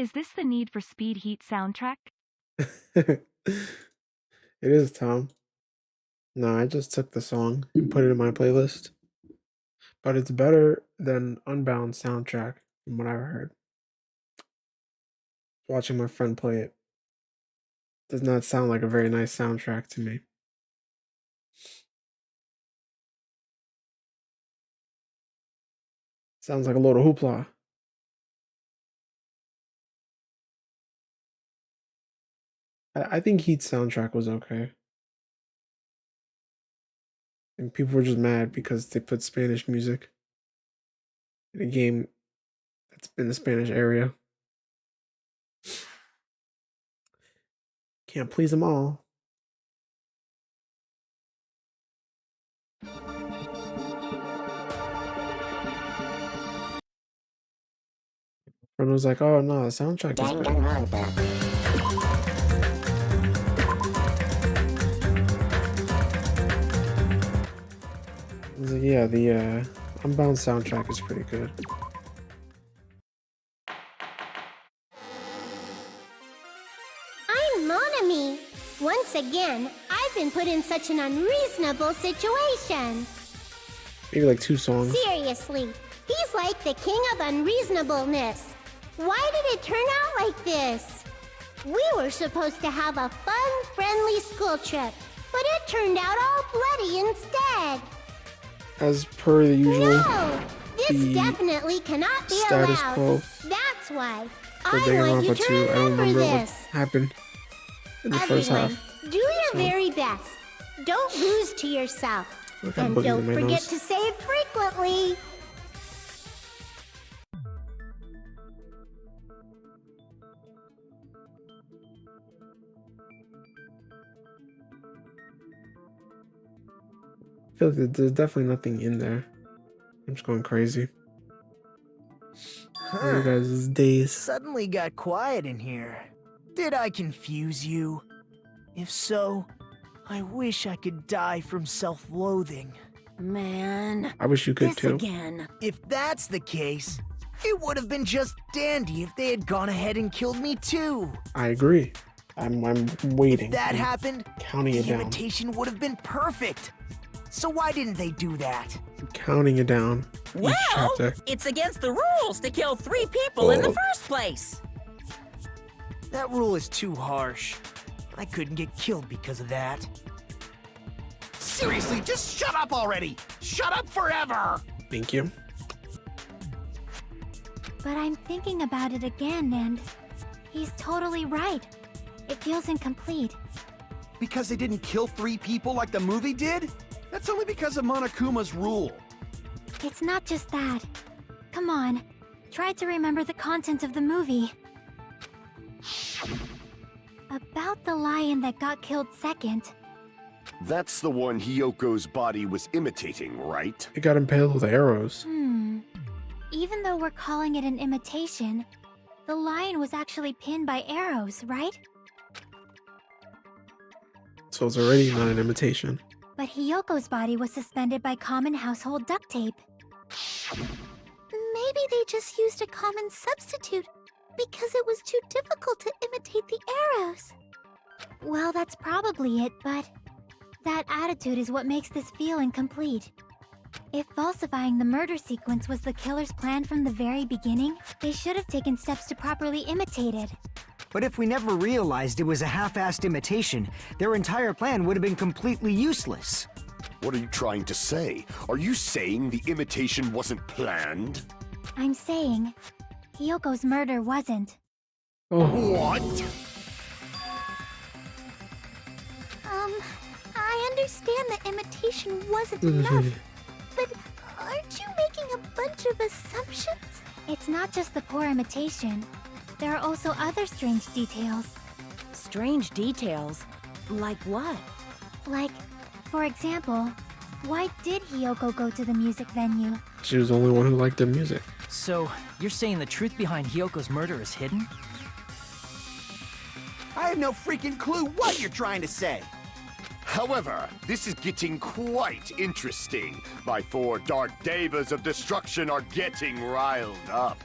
Is this the Need for Speed Heat soundtrack? It is, Tom. No, I just took the song and put it in my playlist. But it's better than Unbound soundtrack, from what I've heard. Watching my friend play it does not sound like a very nice soundtrack to me. Sounds like a load of hoopla. I think Heat's soundtrack was okay. And people were just mad because they put Spanish music in a game that's in the Spanish area. Can't please them all. Friend was like, "Oh no, the soundtrack is good." I was like, "Yeah, the Unbound soundtrack is pretty good." I'm Monami. Once again, I've been put in such an unreasonable situation. Maybe like 2 songs. Seriously, he's like the king of unreasonableness. Why did it turn out like this? We were supposed to have a fun, friendly school trip, but it turned out all bloody instead. As per the usual. No, this definitely cannot be status allowed. quo That's why for I want you Danganronpa to 2. I don't remember remember what this. happened in the first Everyone, half. do your very best. Don't lose to yourself. Look, I have And boogers don't in my forget nose. to save frequently. I feel like there's definitely nothing in there. I'm just going crazy. You guys' days. Suddenly got quiet in here. Did I confuse you? If so, I wish I could die from self-loathing. Man, I wish you could this too. again. If that's the case, it would have been just dandy if they had gone ahead and killed me too. I agree. I'm waiting. If that I'm happened, counting the it down. imitation would have been perfect. So why didn't they do that? I'm counting it down. Well, Each chapter. it's against the rules to kill 3 people in the Oh. first place. That rule is too harsh. I couldn't get killed because of that. Seriously, just shut up already! Shut up forever! Thank you. But I'm thinking about it again, and he's totally right. It feels incomplete. Because they didn't kill 3 people like the movie did? That's only because of Monokuma's rule. It's not just that. Come on, try to remember the content of the movie. About the lion that got killed second. That's the one Hyoko's body was imitating, right? It got impaled with arrows. Even though we're calling it an imitation, the lion was actually pinned by arrows, right? So it's already not an imitation. But Hyoko's body was suspended by common household duct tape. Maybe they just used a common substitute because it was too difficult to imitate the arrows. Well, that's probably it, but that attitude is what makes this feel incomplete. If falsifying the murder sequence was the killer's plan from the very beginning, they should have taken steps to properly imitate it. But if we never realized it was a half-assed imitation, their entire plan would have been completely useless. What are you trying to say? Are you saying the imitation wasn't planned? I'm saying, Hyoko's murder wasn't. Oh, What? I understand that imitation wasn't enough, but aren't you making a bunch of assumptions? It's not just the poor imitation. There are also other strange details. Strange details? Like what? Like, for example, why did Hyoko go to the music venue? she was the only one who liked the music. So, you're saying the truth behind Hyoko's murder is hidden? I have no freaking clue what you're trying to say! However, this is getting quite interesting. My 4 dark devas of destruction are getting riled up.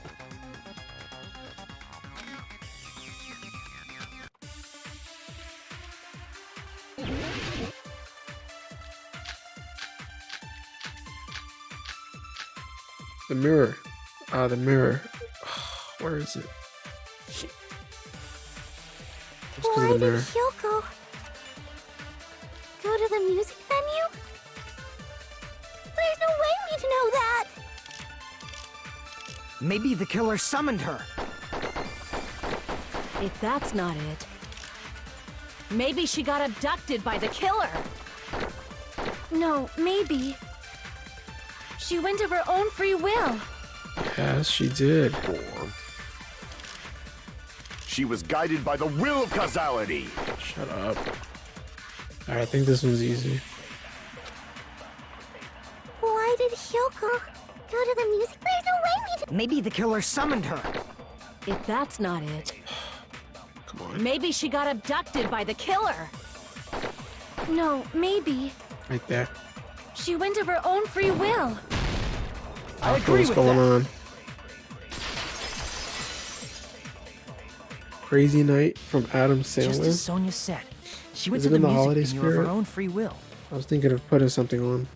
The mirror. The mirror. Where is it? Just 'cause Why of the did mirror. Hyoko go to the music venue? There's no way we'd know that! Maybe the killer summoned her. If that's not it, maybe she got abducted by the killer. No, maybe. She went of her own free will. Yes, she did. Or she was guided by the will of causality. Shut up. Alright, I think this one's easy. Why did Hyoko go to the music? There's no way we'd... Maybe the killer summoned her. If that's not it, Come on. maybe she got abducted by the killer. No, maybe. Right there. She went of her own free will. I agree What's with going that. on? Crazy Night from Adam Just as Sandler. Sonia said, she went Is to it the in the music holiday venue of her spirit? own free will. I was thinking of putting something on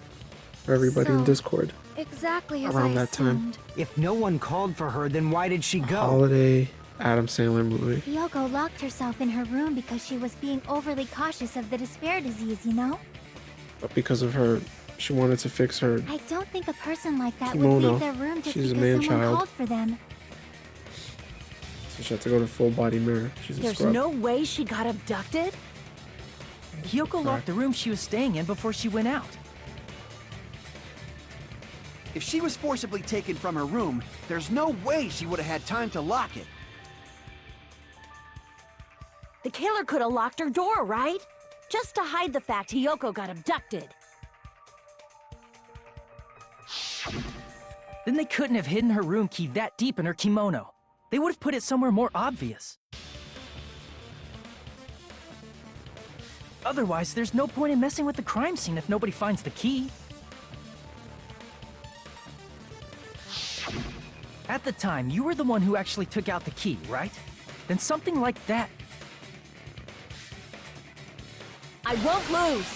for everybody in So- Discord. Exactly as Around I that time. assumed. If no one called for her, then why did she go? Holiday Adam Sandler movie. Hyoko locked herself in her room because she was being overly cautious of the despair disease, you know? But because of her, she wanted to fix her. I don't think a person like that would Kimono. leave their room just She's a because someone man-child. called for them. So she had to go to full body mirror. She's a There's scrub. no way she got abducted? Hyoko locked the room she was staying in before she went out. If she was forcibly taken from her room, there's no way she would have had time to lock it. The killer could have locked her door, right? Just to hide the fact Hyoko got abducted. Then they couldn't have hidden her room key that deep in her kimono. They would have put it somewhere more obvious. Otherwise, there's no point in messing with the crime scene if nobody finds the key. At the time, you were the one who actually took out the key, right? Then something like that. I won't lose.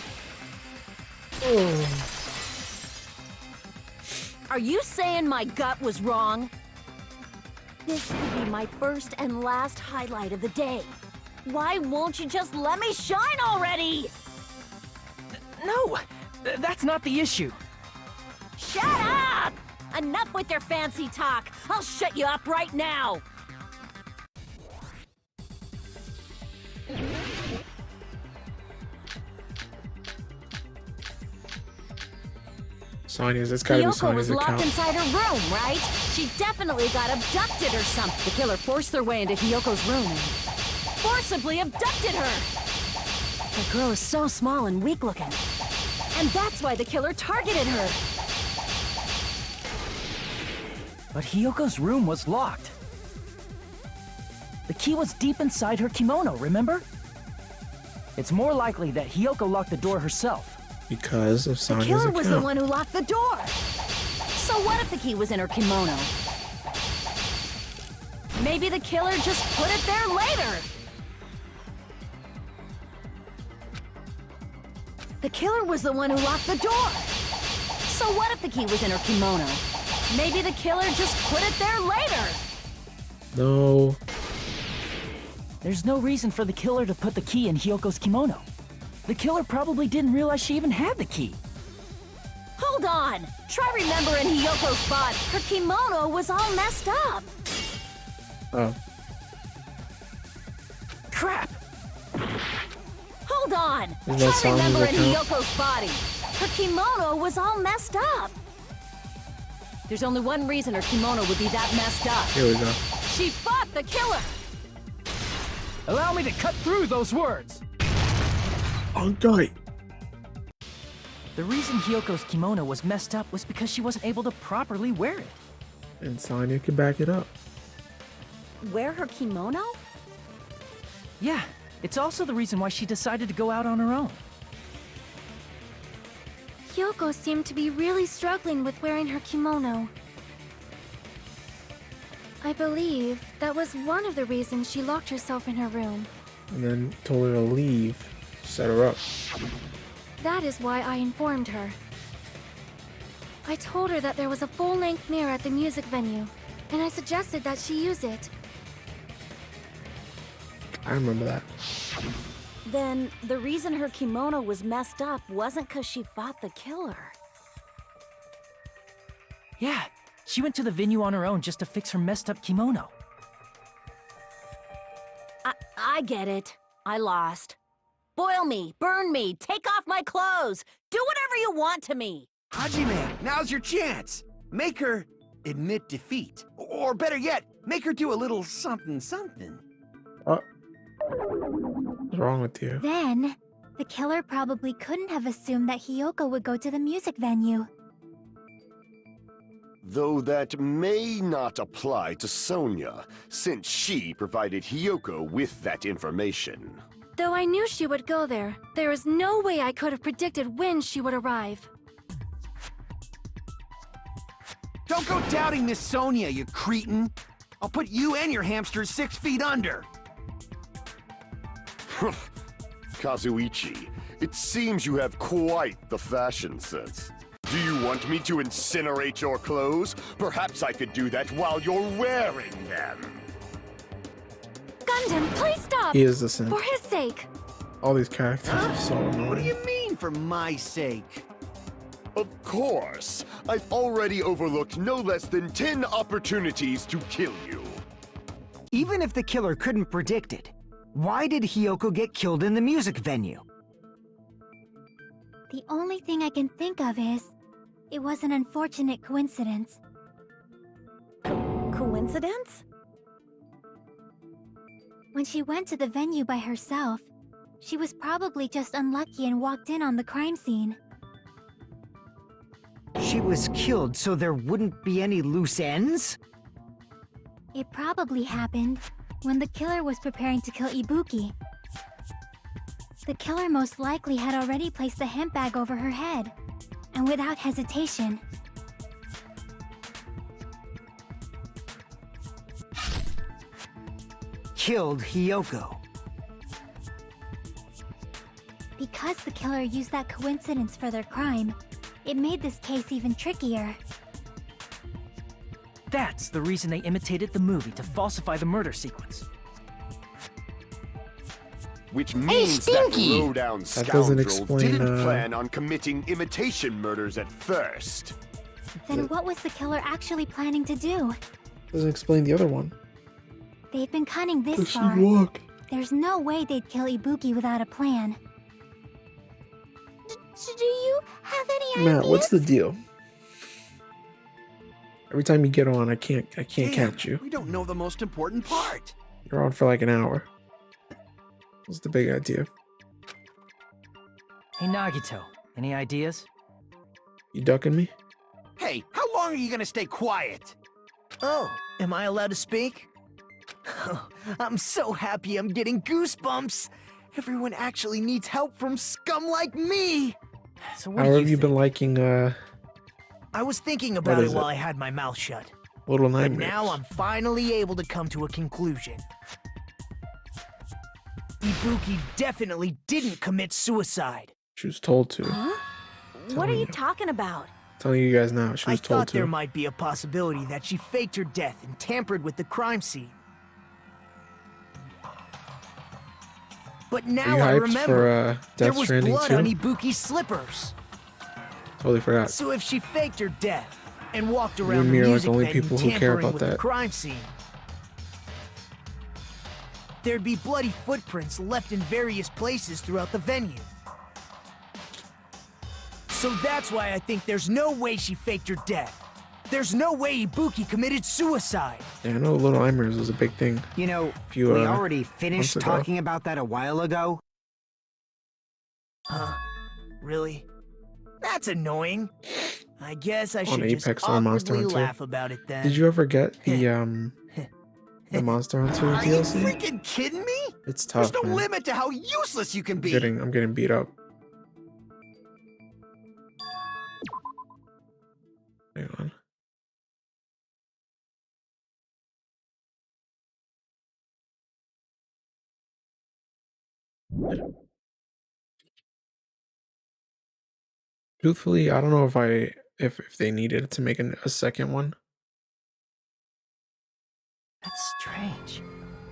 Are you saying my gut was wrong? This could be my first and last highlight of the day. Why won't you just let me shine already? No, that's not the issue. Shut up! Enough with your fancy talk. I'll shut you up right now. Sonya's. It's gotta be Kyoko was Sonya's locked account. inside her room, right? She definitely got abducted or something. The killer forced their way into Hyoko's room and forcibly abducted her. The girl is so small and weak-looking. And that's why the killer targeted her. But Hyoko's room was locked. The key was deep inside her kimono, remember? It's more likely that Hyoko locked the door herself. Because of The Sonya's killer account. was the one who locked the door. So what if the key was in her kimono? Maybe the killer just put it there later. The killer was the one who locked the door. So what if the key was in her kimono? Maybe the killer just put it there later. No. There's no reason for the killer to put the key in Hyoko's kimono. The killer probably didn't realize she even had the key. Hold on. Try remembering Hyoko's body. Her kimono was all messed up. Oh. Crap! Hold on. Isn't that Try Sonya's remembering account? Hyoko's body. Her kimono was all messed up. There's only one reason her kimono would be that messed up. Here we go. She fought the killer. Allow me to cut through those words! On guy. The reason Hyoko's kimono was messed up was because she wasn't able to properly wear it. And Sonya can back it up. Wear her kimono? Yeah, it's also the reason why she decided to go out on her own. Hyoko seemed to be really struggling with wearing her kimono. I believe that was one of the reasons she locked herself in her room. And then told her to leave. Set her up. That is why I informed her. I told her that there was a full-length mirror at the music venue, and I suggested that she use it. I remember that. Then the reason her kimono was messed up wasn't because she fought the killer. Yeah, she went to the venue on her own just to fix her messed up kimono. I get it. I lost. Boil me, burn me, take off my clothes, do whatever you want to me. Hajime, now's your chance. Make her admit defeat. Or better yet, make her do a little something something. What's wrong with you? Then, the killer probably couldn't have assumed that Hiyoko would go to the music venue. Though that may not apply to Sonia, since she provided Hiyoko with that information. Though I knew she would go there, there is no way I could have predicted when she would arrive. Don't go doubting Miss Sonia, you cretin. I'll put you and your hamsters 6 feet under. Kazuichi, it seems you have quite the fashion sense. Do you want me to incinerate your clothes? Perhaps I could do that while you're wearing them. Gundam, please stop! He is the simp. For his sake! All these characters are so annoying. What do you mean, for my sake? Of course. I've already overlooked no less than 10 opportunities to kill you. Even if the killer couldn't predict it, why did Hiyoko get killed in the music venue? The only thing I can think of is, it was an unfortunate coincidence. Coincidence? When she went to the venue by herself, she was probably just unlucky and walked in on the crime scene. She was killed so there wouldn't be any loose ends? It probably happened when the killer was preparing to kill Ibuki. The killer most likely had already placed the hemp bag over her head, and without hesitation, killed Hiyoko. because the killer used that coincidence for their crime, it made this case even trickier. That's the reason they imitated the movie to falsify the murder sequence. Which means that Stinky! low-down That scoundrel doesn't explain, didn't plan on committing imitation murders at first. Then what was the killer actually planning to do? Doesn't explain the other one. They've been cunning this Does she far. walk? There's no way they'd kill Ibuki without a plan. Do you have any Matt, ideas? what's the deal? Every time you get on, I can't catch you. We don't know the most important part. You're on for like an hour. What's the big idea? Hey Nagito, any ideas? You ducking me? Hey, how long are you gonna stay quiet? Oh, am I allowed to speak? I'm so happy I'm getting goosebumps. Everyone actually needs help from scum like me. So what How do have you been think? liking I was thinking about What it is while it? I had my mouth shut. Little But Nightmares? now I'm finally able to come to a conclusion. Ibuki definitely didn't commit suicide. She was told to. Huh? What are Telling you you. talking about? Telling you guys now, she I was told thought to. there might be a possibility that she faked her death and tampered with the crime scene. But Are now you I hyped remember, for there Death was Stranding blood 2? on Ibuki's slippers. Totally forgot. So if she faked her death and walked You around and the me are like music the only venue people who care tampering about with the that. crime scene, there'd be bloody footprints left in various places throughout the venue. So that's why I think there's no way she faked her death. There's no way Ibuki committed suicide. Yeah, I know Little Nightmares was a big thing. You know, Few, we uh, already finished months ago. talking about that a while ago. Huh? Really? That's annoying. I guess I should Apex just or Monster awkwardly Hunter. laugh about it then. Did you ever get the Monster Hunter Are you DLC? freaking kidding me? It's tough, There's no man. limit to how useless you can be. I'm getting beat up. Hang on. Truthfully, I don't know if I if they needed to make a second one. That's strange.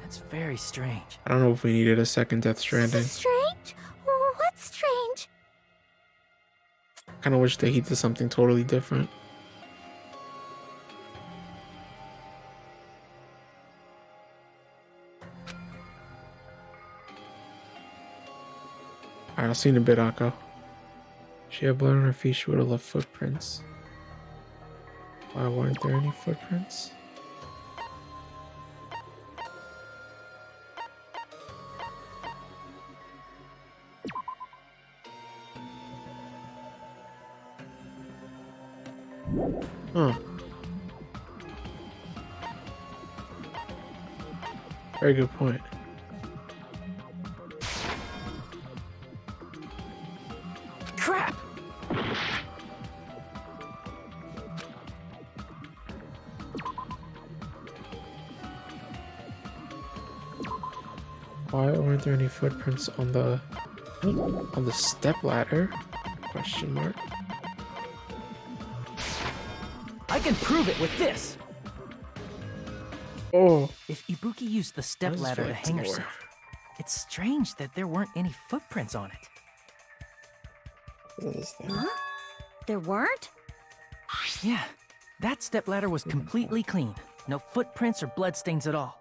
That's very strange. I don't know if we needed a second Death Stranding. Strange? What's strange? I kind of wish they did something totally different. Alright, I'll see you in a bit, Akko. She had blood on her feet. She would have left footprints. Why weren't there any footprints? Huh. Very good point. Crap! Why weren't there any footprints on the stepladder? Question mark. I can prove it with this! Oh, If Ibuki used the stepladder to hang herself, it's strange that there weren't any footprints on it. what is this thing? Huh? There weren't? Yeah, that stepladder was completely clean. No footprints or bloodstains at all.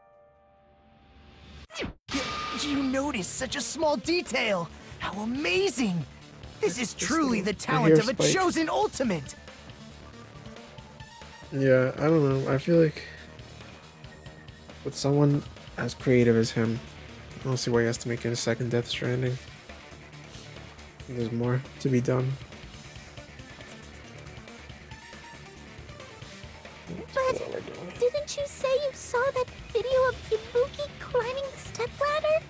You noticed such a small detail! How amazing! This is truly the talent of a hairspike. chosen ultimate! Yeah, I don't know. I feel like with someone as creative as him, I don't see why he has to make it a second Death Stranding. There's more to be done. But didn't you say you saw that video of Ibuki climbing the stepladder?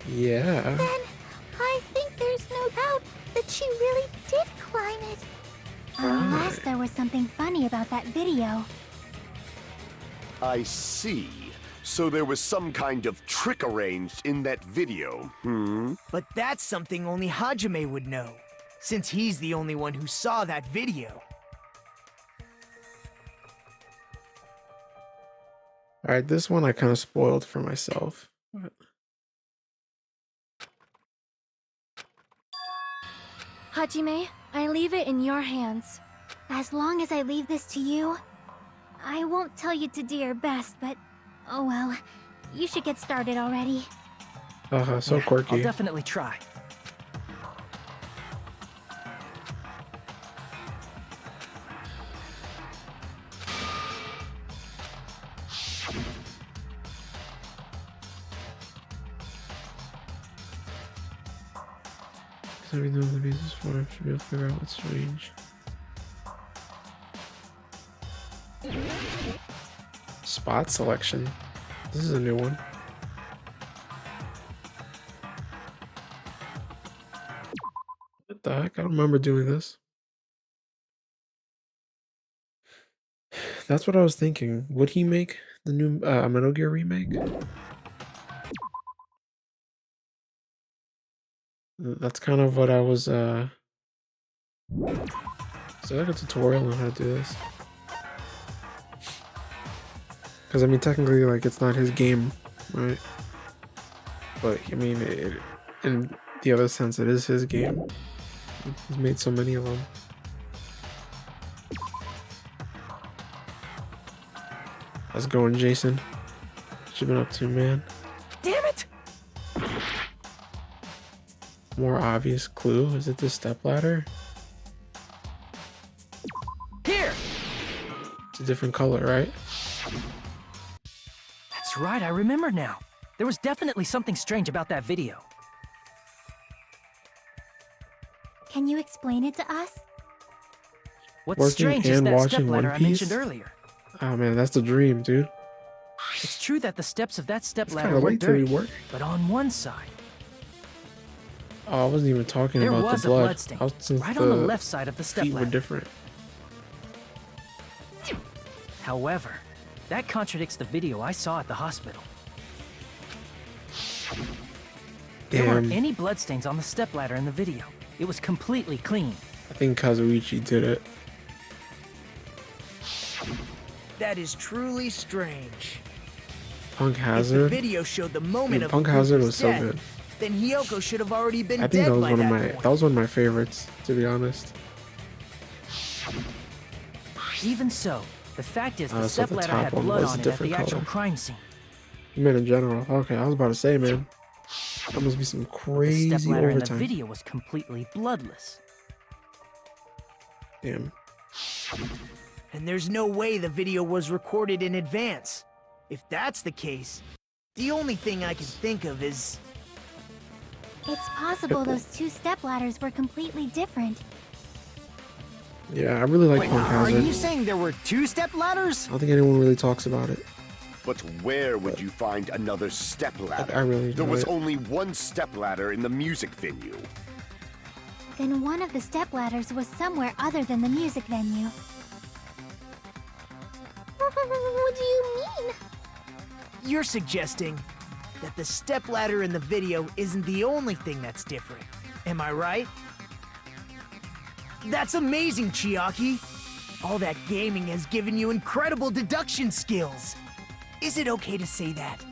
Yeah. Then I think there's no doubt that she really did climb it. Unless there was something funny about that video. I see. So there was some kind of trick arranged in that video, But that's something only Hajime would know, since he's the only one who saw that video. Alright, this one I kind of spoiled for myself. But Hajime, I leave it in your hands. As long as I leave this to you, I won't tell you to do your best, but oh well, you should get started already. so Yeah, quirky. I'll definitely try. So we know the reasons for it. Should be able to figure out what's strange. Spot selection. This is a new one. What the heck? I don't remember doing this. That's what I was thinking. Would he make the new Metal Gear remake? That's kind of what I was, so like a tutorial on how to do this. Because, I mean, technically, like, it's not his game, right? But, I mean, in the other sense, it is his game. He's made so many of them. How's it going, Jason? What you been up to, man? Damn it! More obvious clue? Is it the stepladder? Here! It's a different color, right? That's right, I remember now. There was definitely something strange about that video. Can you explain it to us? What's Working strange is and that watching stepladder One I mentioned Piece? earlier. Oh man, that's the dream, dude. It's true that the steps of that It's stepladder kind of were late to be dirty, work. but on one side, Oh, I wasn't even talking there about was the a blood. bloodstain, I was- since right on the left side of the feet were stepladder. different. However, that contradicts the video I saw at the hospital. There weren't Damn, any bloodstains on the stepladder in the video. It was completely clean. I think Kazuichi did it. That is truly strange. Punk If the Hazard. video showed the Dude, moment of Punk Hazard Fuku's was so death, good. then Hiyoko should have already been I think dead that was by one of that my point. that was one of my favorites, to be honest. Even so, the fact is the So the stepladder top had one blood was a on it at different the actual color. crime scene. You meant in general. Okay, I was about to say, man. That must be some The crazy stepladder in the overtime. video was completely bloodless. Damn. And there's no way the video was recorded in advance. If that's the case, the only thing I can think of is... It's possible those two stepladders were completely different. Yeah, I really like Wait, Punk are Hazard. you saying there were two step ladders? I don't think anyone really talks about it. But where would you find another stepladder? I really There enjoy was it. only one stepladder in the music venue. Then one of the stepladders was somewhere other than the music venue. What do you mean? You're suggesting that the stepladder in the video isn't the only thing that's different. Am I right? That's amazing, Chiaki! All that gaming has given you incredible deduction skills. Is it okay to say that?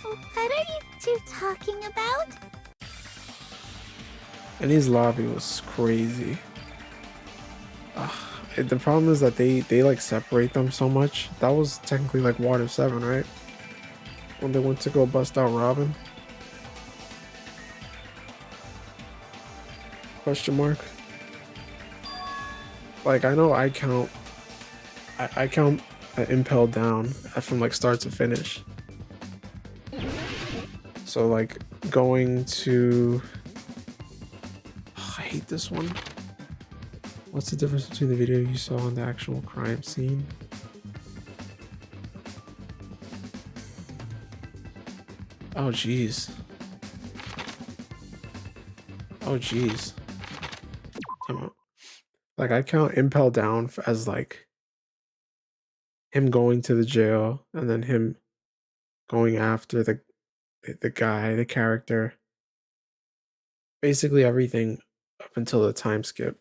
What are you two talking about? And his lobby was crazy. The problem is that they like separate them so much. That was technically like Water 7, right? When they went to go bust out Robin. Question mark. Like, I know I count Impel down from like start to finish. So like going to, I hate this one. What's the difference between the video you saw and the actual crime scene? Oh jeez. Oh jeez. Come on. Like, I count Impel down as like him going to the jail and then him going after the guy, the character. Basically everything up until the time skip.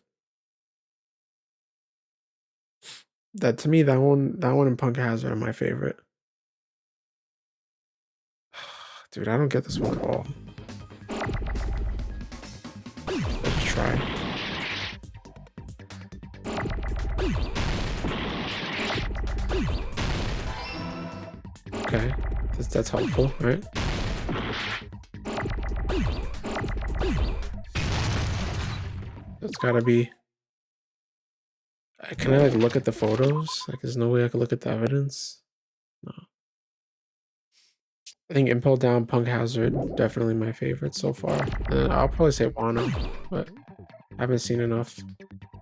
That, to me, that one and Punk Hazard are my favorite. Dude, I don't get this one at all. Let's try. Okay, that's helpful, right? That's gotta be. Can I like look at the photos? Like, there's no way I can look at the evidence. No. I think Impel Down, Punk Hazard, definitely my favorite so far. And then I'll probably say Wano, but I haven't seen enough.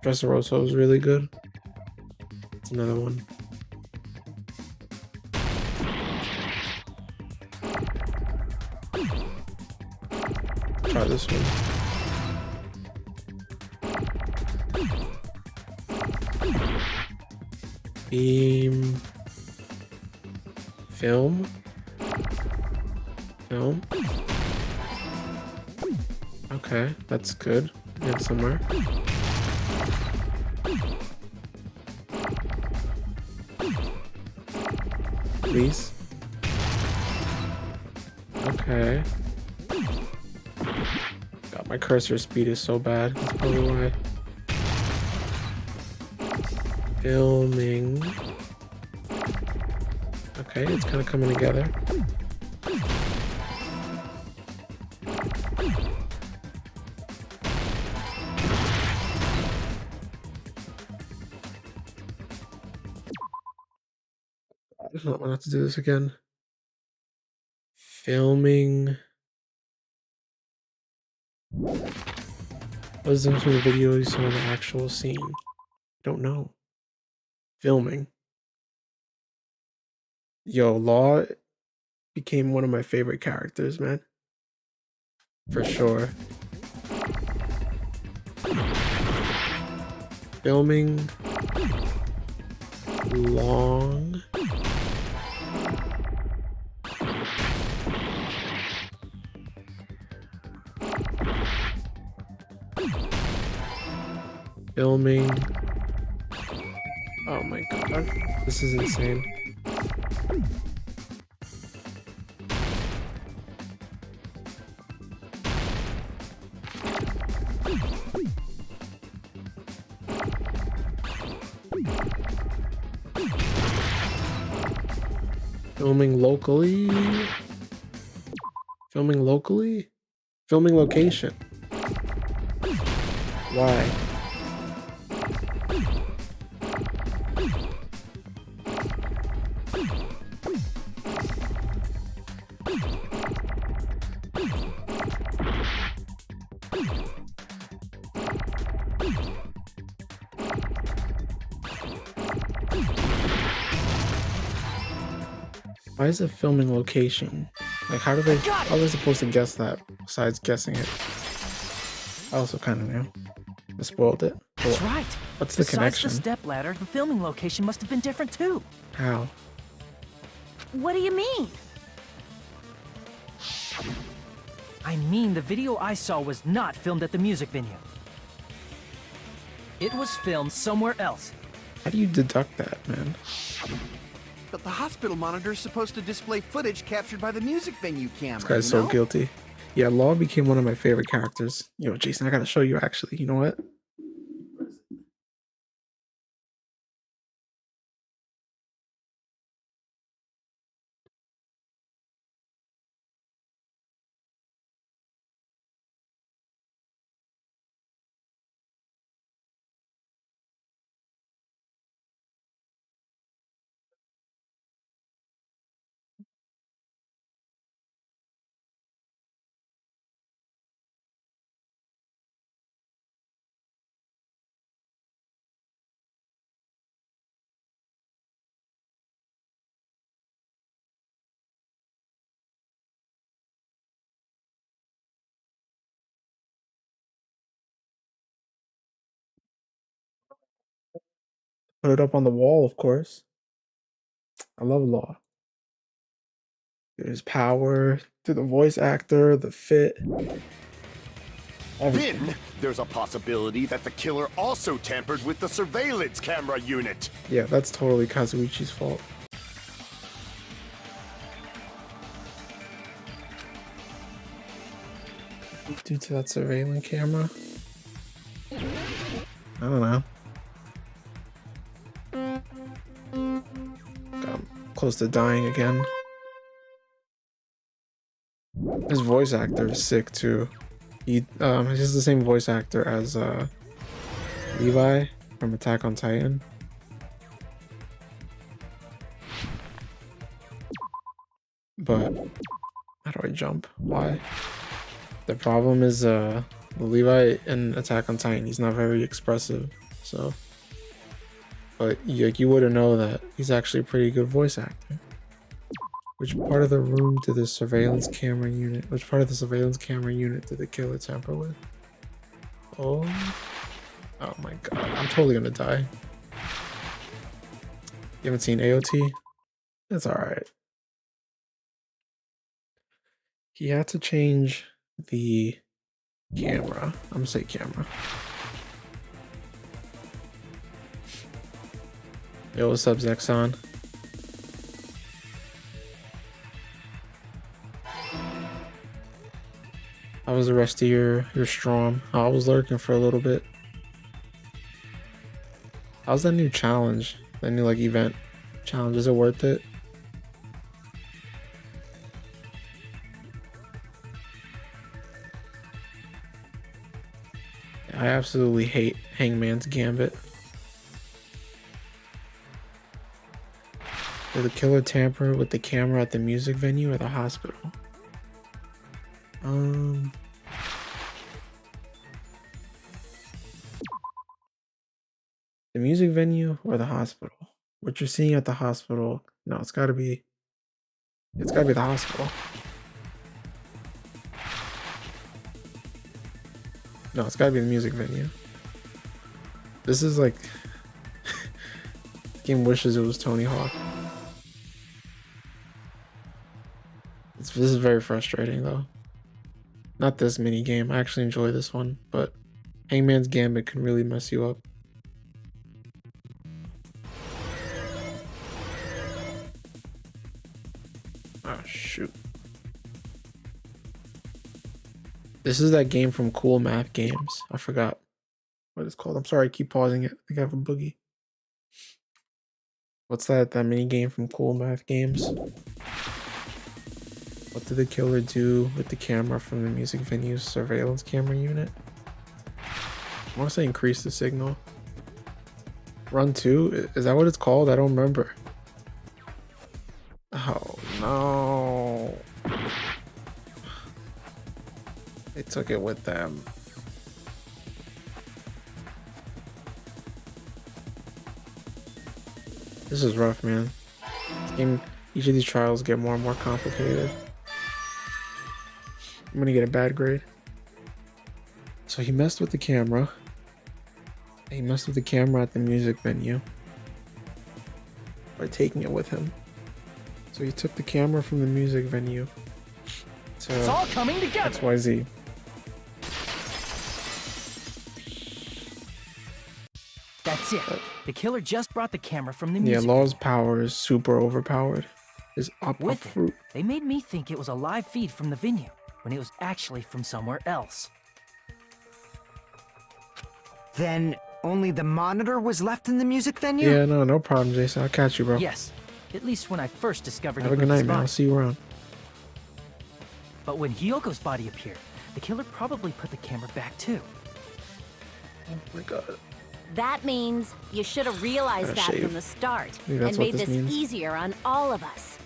Dressrosa is really good. It's another one. Try this one. Beam. Film. Okay, that's good. Yeah, somewhere. Please. Okay. God, my cursor speed is so bad. That's probably why. Filming. Okay, it's kind of coming together. I don't want to have to do this again. Filming. What is the difference between the video you saw and the actual scene? I don't know. Filming. Yo, Law became one of my favorite characters, man. For sure. Filming. Long. Filming. Oh my god. This is insane. Filming locally? Filming locally? Filming location. Why? Why is it filming location? Like, how are they supposed to guess that besides guessing it? I also kind of knew. I spoiled it. That's right. What's the Besides connection? the stepladder, the filming location must have been different too. How? What do you mean? I mean, the video I saw was not filmed at the music venue. It was filmed somewhere else. How do you deduct that, man? But the hospital monitor is supposed to display footage captured by the music venue camera. This guy's so guilty. Yeah, Law became one of my favorite characters. Yo, Jason, I gotta show you actually. You know what? Put it up on the wall, of course. I love Law. There's power to the voice actor, the fit. Everything. Then, there's a possibility that the killer also tampered with the surveillance camera unit. Yeah, that's totally Kazuichi's fault. Due to that surveillance camera? I don't know. I'm close to dying again. His voice actor is sick too. He's the same voice actor as Levi from Attack on Titan. But how do I jump? Why? The problem is Levi in Attack on Titan, he's not very expressive, so but you wouldn't know that he's actually a pretty good voice actor. Which part of the room did the surveillance camera unit? Which part of the surveillance camera unit did the killer tamper with? Oh my god! I'm totally gonna die. You haven't seen AOT? It's all right. He had to change the camera. I'm gonna say camera. Yo, what's up, Zexon? How was the rest of your storm? I was lurking for a little bit. How's that new challenge? That new like event challenge? Is it worth it? I absolutely hate Hangman's Gambit. Did the killer tamper with the camera at the music venue or the hospital? The music venue or the hospital? What you're seeing at the hospital? No, it's gotta be the hospital. No, it's gotta be the music venue. This is like the game wishes it was Tony Hawk. This is very frustrating though. Not this mini game. I actually enjoy this one, but Hangman's Gambit can really mess you up. shoot. This is that game from Cool Math Games. I forgot what it's called. I'm sorry, I keep pausing it. I think I have a boogie. What's that mini game from Cool Math Games? What did the killer do with the camera from the music venue's surveillance camera unit? I want to say increase the signal. Run 2? Is that what it's called? I don't remember. Oh no. They took it with them. This is rough, man. This game, each of these trials get more and more complicated. I'm gonna get a bad grade. So he messed with the camera. He messed with the camera at the music venue by taking it with him. So he took the camera from the music venue to It's all coming together. XYZ. That's it. The killer just brought the camera from the Yeah, music. Law's power is super overpowered. Is up With fruit. it, they made me think it was a live feed from the venue, when it was actually from somewhere else. Then only the monitor was left in the music venue? Yeah, no problem, Jason. I'll catch you, bro. Yes, at least when I first discovered Have it a good with night, the man. I'll spot. see you around. But when Hyoko's body appeared, the killer probably put the camera back too. Oh my god. That means you should have realized Gotta that shave. from the start Maybe that's and what made this this means. easier on all of us.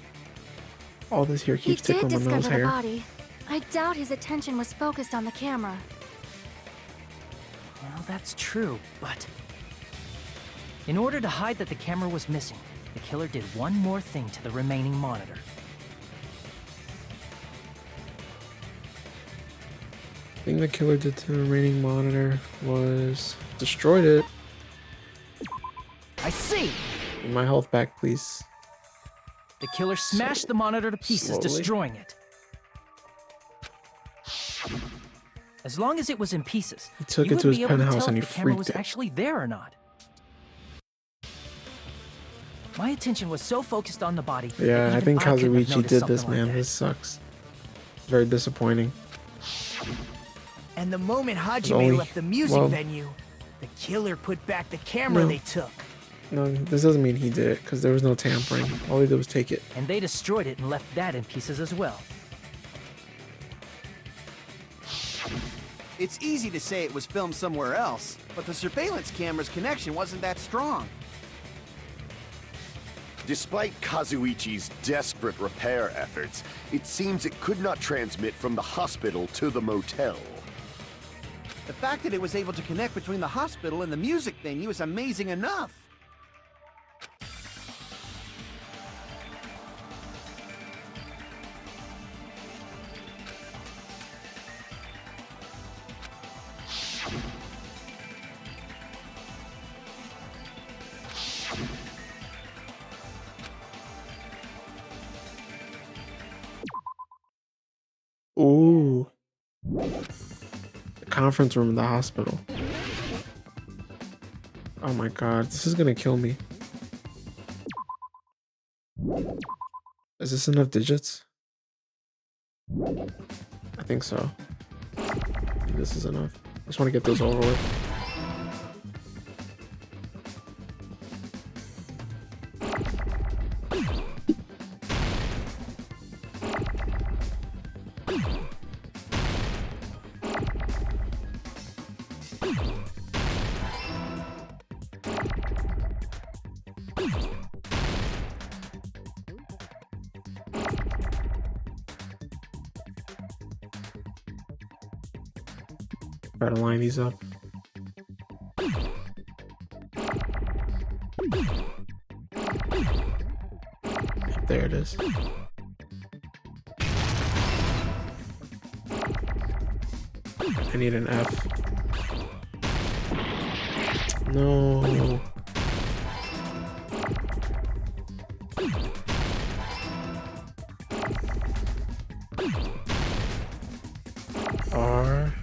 All this here He keeps did tickling my discover nose the hair. body. I doubt his attention was focused on the camera. Well, that's true, but... in order to hide that the camera was missing, the killer did one more thing to the remaining monitor. The thing the killer did to the remaining monitor was destroyed it. I see! Give my health back, please. The killer smashed the monitor to pieces, slowly. destroying it. As long as it was in pieces, He took you it to would his be able to penthouse tell and if he the camera freaked was it. actually there or not. My attention was so focused on the body. that Yeah, I even think couldn't have Kazuichi noticed did this, something like man. that. This sucks. Very disappointing. And the moment Hajime only- left the music well- venue, the killer put back the camera No. they took. No, this doesn't mean he did it, because there was no tampering. All he did was take it. And they destroyed it and left that in pieces as well. It's easy to say it was filmed somewhere else, but the surveillance camera's connection wasn't that strong. Despite Kazuichi's desperate repair efforts, it seems it could not transmit from the hospital to the motel. The fact that it was able to connect between the hospital and the music venue is amazing enough. Ooh. The conference room in the hospital. Oh my god, this is gonna kill me. Is this enough digits? I think so. I think this is enough. I just want to get those over with. Try to line these up. There it is. I need an F. No. R.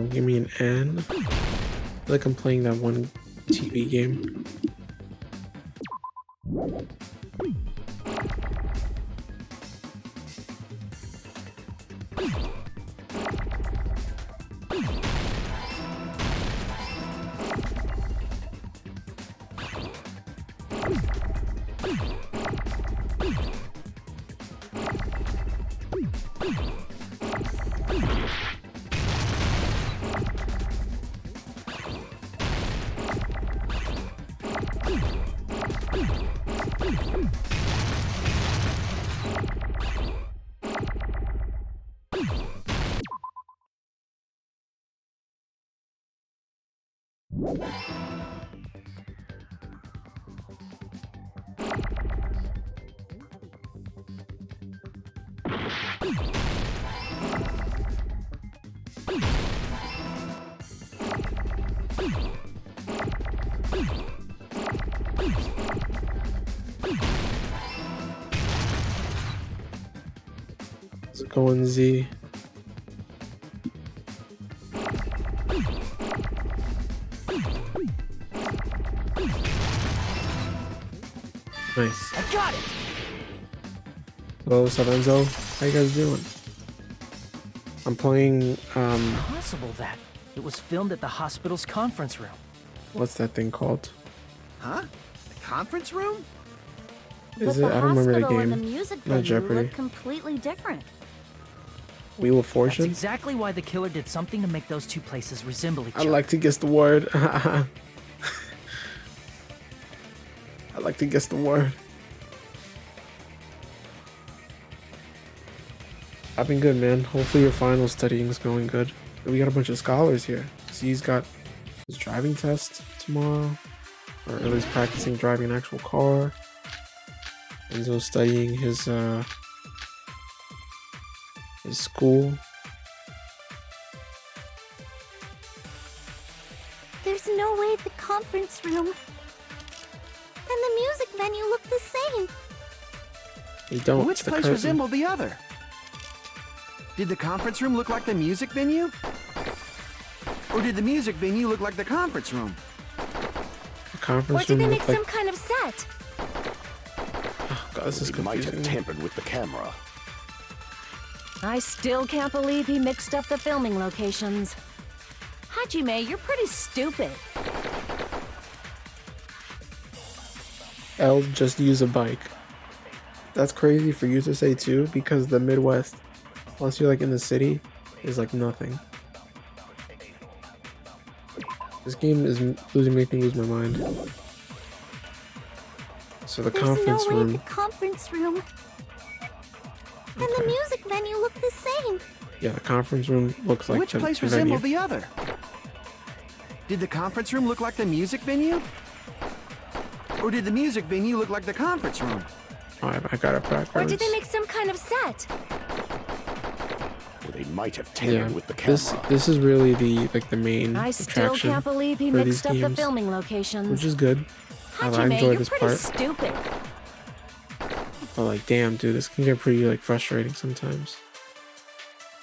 Give me an N. I feel like I'm playing that one TV game. Let's go in Z. Nice. I got it! Hello, Savenzo. How you guys doing? I'm playing, Possible that it was filmed at the hospital's conference room. what's that thing called? Huh? The conference room? Is But it? the I don't remember the hospital and the game. music Not venue Jeopardy. look completely different. Wheel of That's Fortune? exactly why the killer did something to make those two places resemble each I'd other. like to guess the word. I'd like to guess the word. I've been good, man. Hopefully your final studying is going good. We got a bunch of scholars here. Z's got his driving test tomorrow, or at least practicing driving an actual car. Enzo's studying his school. There's no way the conference room and the music venue look the same. You don't. Which it's the place curtain. resembled the other? Did the conference room look like the music venue? Or did the music venue look like the conference room? The Or conference did room they make looked like. some kind of set? Oh, God, this is He might have confusing. tampered with the camera. I still can't believe he mixed up the filming locations. Hajime, you're pretty stupid. L just use a bike. That's crazy for you to say too, because the Midwest, unless you're like in the city, is like nothing. This game is making me lose my mind. So the There's conference no way room. the conference room and the Okay. music venue look the same. Yeah, the conference room looks like Which the place venue. resembled the other? Did the conference room look like the music venue? Or did the music venue look like the conference room? Oh, I got it backwards. Or did they make some kind of set? Or they might have tampered Yeah, with the camera. this is really the main I still attraction can't believe he for these mixed up the games, filming locations. which is good. I Hajime, enjoy you're this pretty part. stupid. But like, damn, dude, this can get pretty like frustrating sometimes.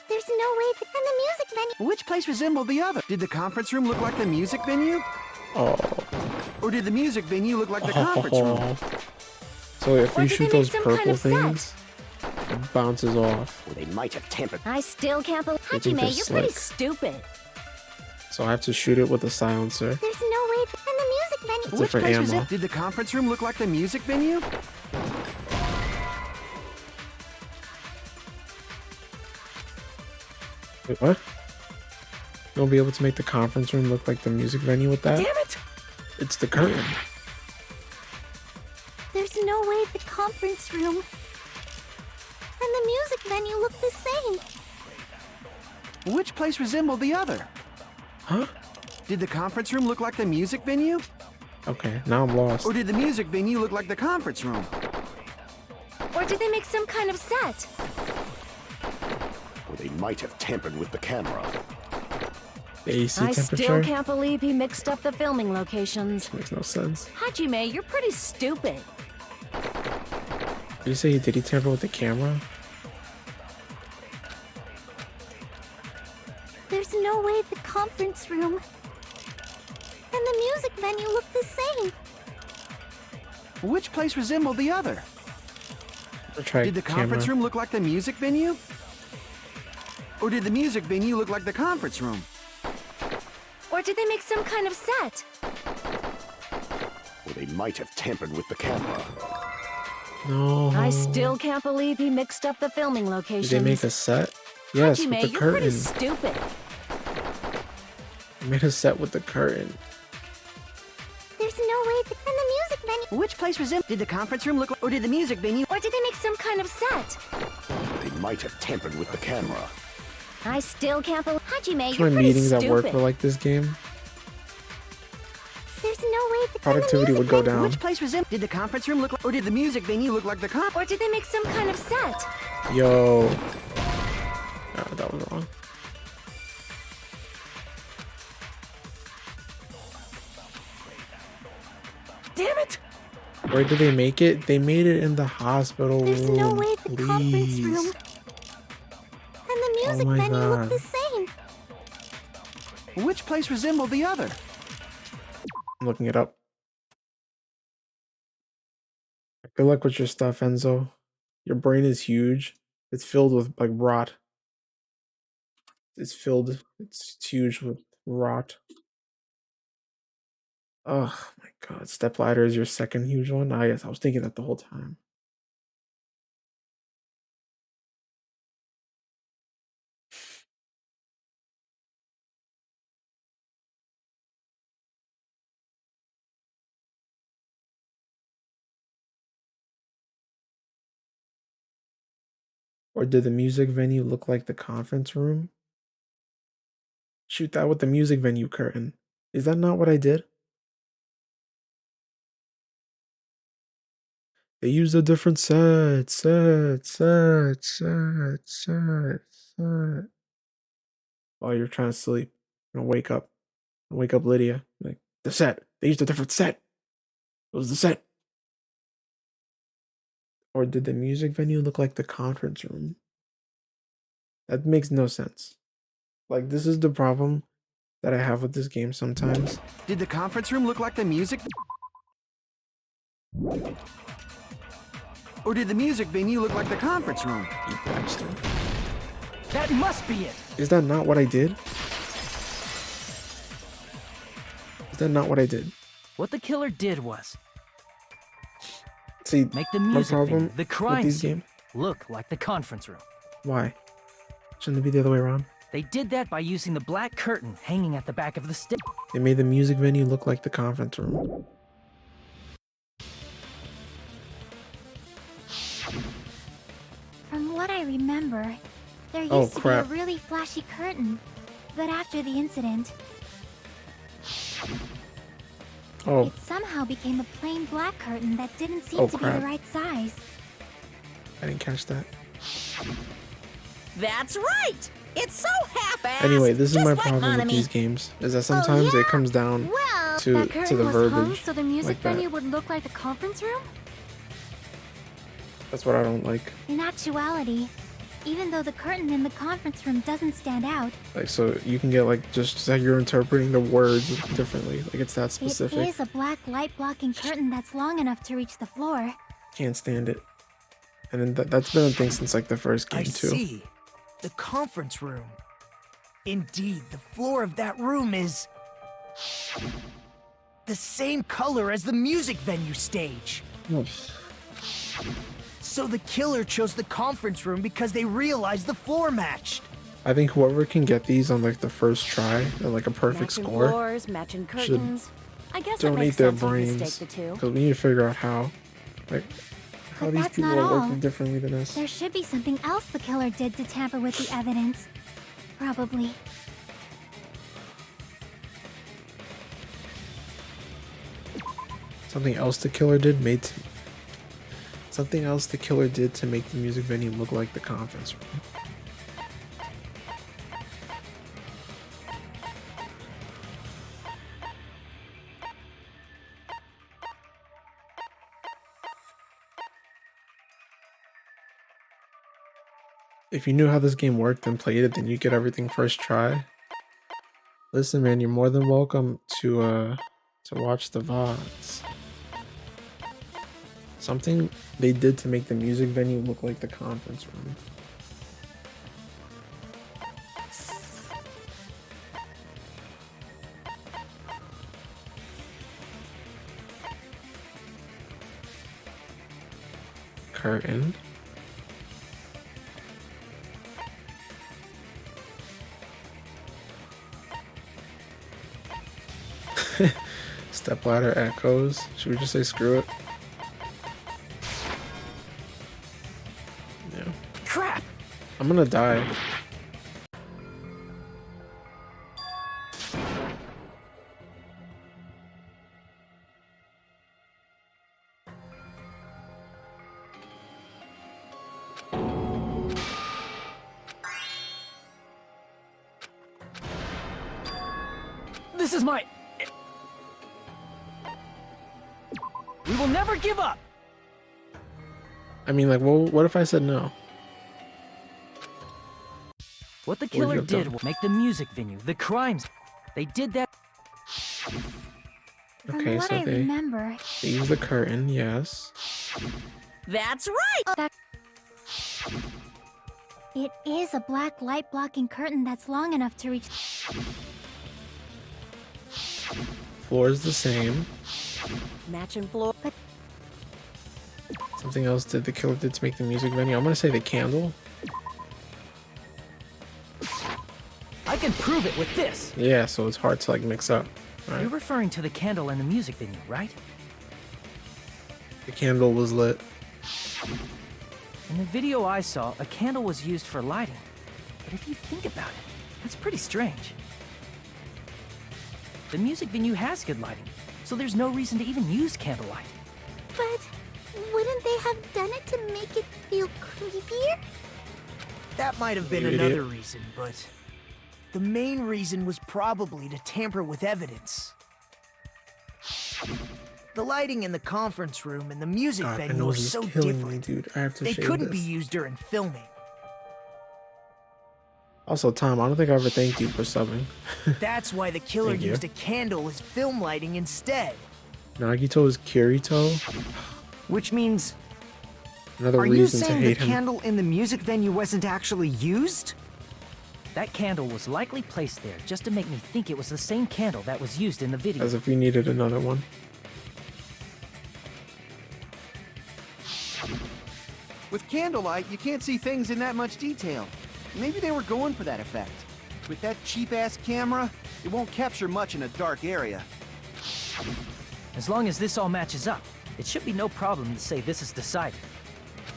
There's no way and the music venue. Which place resembled the other? Did the conference room look like the music venue? Oh. Or did the music venue look like the conference room? So if Or you did shoot they those make some purple kind of set? things, it bounces off. Or they might have tampered. I still can't believe. I think Hajime, they're you're pretty slick. stupid. So I have to shoot it with a silencer. There's no way and the music venue. It's Which different place ammo. resembled? Did the conference room look like the music venue? Wait, what? You'll be able to make the conference room look like the music venue with that? Damn it! It's the curtain. There's no way the conference room and the music venue look the same. Which place resembled the other? Huh? Did the conference room look like the music venue? Okay, now I'm lost. Or did the music venue look like the conference room? Or did they make some kind of set? Or they might have tampered with the camera. The AC I still temperature? can't believe he mixed up the filming locations. Makes no sense. Hajime, you're pretty stupid. You say did he tamper with the camera? There's no way the conference room and the music venue look the same. Which place resembled the other? Try Did the conference room look like the music venue? Or did the music venue look like the conference room? Or did they make some kind of set? Or they might have tampered with the camera. No. I still can't believe he mixed up the filming Did locations. they make a set? Yes, with Hajime, the you're curtain. pretty stupid. They made a set with the curtain. There's no way the music venue. Which place resembled? Did the conference room look like, or did the music venue? Or did they make some kind of set? They might have tampered with the camera. I still can't believe. Hajime, My you're pretty meetings stupid. at work were like this game. There's no way the Productivity would go down. Which place resembled? Did the conference room look like, or did the music venue look like the con? Or did they make some kind of set? Yo. Oh, that was wrong. Damn it! Where did they make it? They made it in the hospital There's room. no way the conference Please. room and the music my venue look God. the same. Which place resembled the other? I'm looking it up. Good luck with your stuff, Enzo. Your brain is huge. It's filled with like rot. It's huge with rot. Oh my god. Step ladder is your second huge one? Ah, yes, I was thinking that the whole time. Or did the music venue look like the conference room? Shoot that with the music venue curtain. Is that not what I did? They used a different set. While you're trying to sleep. And wake up. Lydia. Like, the set. They used a different set. It was the set. Or did the music venue look like the conference room? That makes no sense. Like, this is the problem that I have with this game sometimes. Did the conference room look like the music? Or did the music venue look like the conference room? You bastard. That must be it! Is that not what I did? Is that not what I did? What the killer did was See, make the my music problem venue, the with crime these scene, games. look like the conference room. Why? Shouldn't it be the other way around? They did that by using the black curtain hanging at the back of the stage. They made the music venue look like the conference room. From what I remember, there used Oh, to crap. be a really flashy curtain. But after the incident, Oh, it somehow became a plain black curtain that didn't seem Oh, to be crap. the right size. I didn't catch that. That's right! It's so half-assed! Anyway, this is just my like problem with Monami. these games. Is that sometimes it comes down Well, to That curtain the was hung verbiage. so the music like that. venue would look like the conference room? That's what I don't like. In actuality, even though the curtain in the conference room doesn't stand out, Like, so you can get like just like you're interpreting the words differently. Like it's that it specific. is a black light-blocking curtain that's long enough to reach the floor. Can't stand it. And then that's been a thing since like the first game I too. see. The conference room. Indeed, the floor of that room is the same color as the music venue stage. So the killer chose the conference room because they realized the floor matched. I think whoever can get these on like the first try at like a perfect Matching score floors, matching curtains. I guess that donate makes their sense if you brains mistake the two. because we need to figure out how But these that's people not are all. working differently than us. There should be something else the killer did to tamper with the evidence. Probably. Something else the killer did to make the music venue look like the conference room. if you knew how this game worked and played it, then you get everything first try. Listen, man, you're more than welcome to watch the VODs. Something they did to make the music venue look like the conference room. Curtain. Stepladder echoes. Should we just say screw it? Yeah. Crap! I'm gonna die. This is my... We will never give up! I mean, like, well, what if I said no? What the What would you killer have did done? was make the music venue, the crimes. They did that. From Okay, what so I they remember, use the curtain, yes. That's right! it is a black light blocking curtain that's long enough to reach. Floor is the same. Matching floor. Something else did the killer did to make the music venue. I'm gonna say the candle. I can prove it with this. Yeah, so it's hard to like mix up. You're Right? referring to the candle in the music venue, right? The candle was lit. In the video I saw, a candle was used for lighting. But if you think about it, that's pretty strange. The music venue has good lighting, so there's no reason to even use candlelight. But wouldn't they have done it to make it feel creepier? That might have been You another idiot. reason, but the main reason was probably to tamper with evidence. The lighting in the conference room and the music God, my venue were nose is so killing me, different. dude. I have to They shave couldn't this. be used during filming. Also, Tom, I don't think I ever thanked you for subbing. That's why the killer Thank you. used a candle as film lighting instead. Nagito is Kirito. Which means, Another are you reason to saying the hate him. candle in the music venue wasn't actually used? That candle was likely placed there just to make me think it was the same candle that was used in the video. As if we needed another one. With candlelight, you can't see things in that much detail. Maybe they were going for that effect. With that cheap-ass camera, it won't capture much in a dark area. As long as this all matches up, it should be no problem to say this is decided.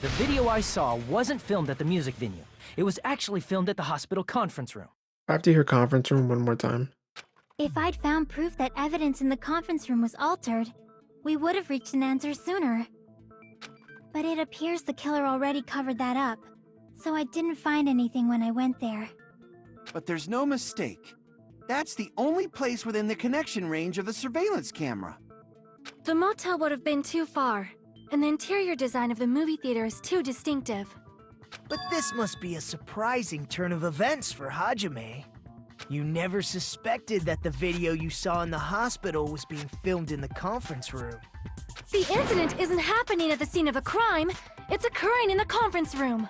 The video I saw wasn't filmed at the music venue. It was actually filmed at the hospital conference room. I have to hear conference room one more time. If I'd found proof that evidence in the conference room was altered, we would have reached an answer sooner. But it appears the killer already covered that up, so I didn't find anything when I went there. But there's no mistake. That's the only place within the connection range of the surveillance camera. The motel would have been too far, and the interior design of the movie theater is too distinctive. But this must be a surprising turn of events for Hajime. You never suspected that the video you saw in the hospital was being filmed in the conference room. The incident isn't happening at the scene of a crime, it's occurring in the conference room.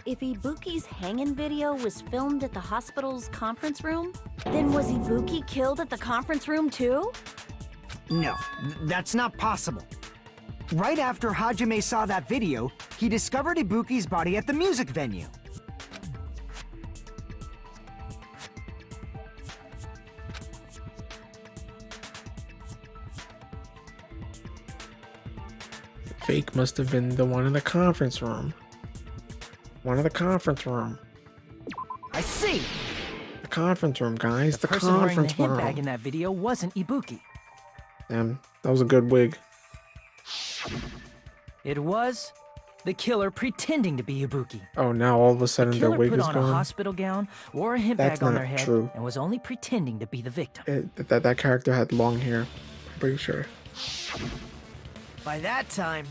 If Ibuki's hanging video was filmed at the hospital's conference room, then was Ibuki killed at the conference room too? No, that's not possible. Right after Hajime saw that video, he discovered Ibuki's body at the music venue. Fake must have been the one in the conference room. One in the conference room. I see! The conference room, guys. The person wearing the conference hit room. bag in that video wasn't Ibuki. Damn, that was a good wig. It was the killer pretending to be Ibuki. Oh, now all of a The sutden their killer wig put is on a gone. hospital gown, wore a hit That's bag on not their head, true. and was only pretending to be the victim. That character had long hair. I'm pretty sure. By that time,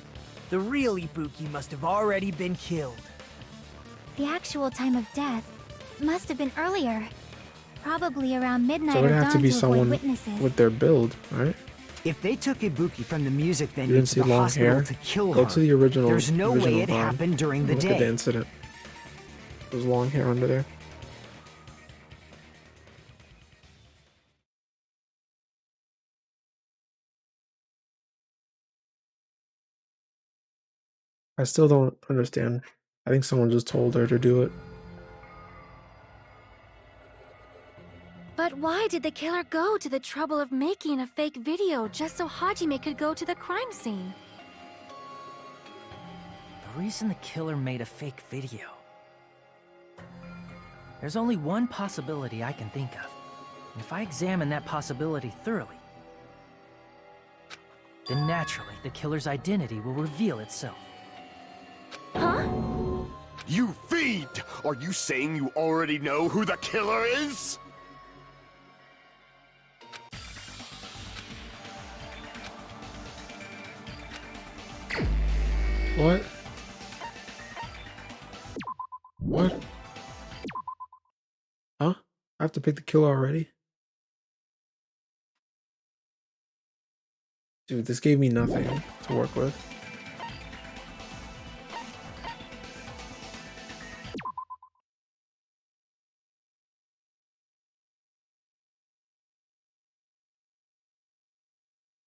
The real Ibuki must have already been killed. The actual time of death must have been earlier. Probably around midnight So it or would have dawn to be avoid someone witnesses. with their build, right? If they took Ibuki from the music You venue didn't to see the long hospital hair. to kill Go her, to the original. there's no way original it VOD. happened during the Look at the day. incident. There's long hair under there. I still don't understand. I think someone just told her to do it. But why did the killer go to the trouble of making a fake video just so Hajime could go to the crime scene? The reason the killer made a fake video. There's only one possibility I can think of. And if I examine that possibility thoroughly, then naturally the killer's identity will reveal itself. Huh? You fiend! Are you saying you already know who the killer is? What? What? Huh? I have to pick the killer already? Dude, this gave me nothing to work with.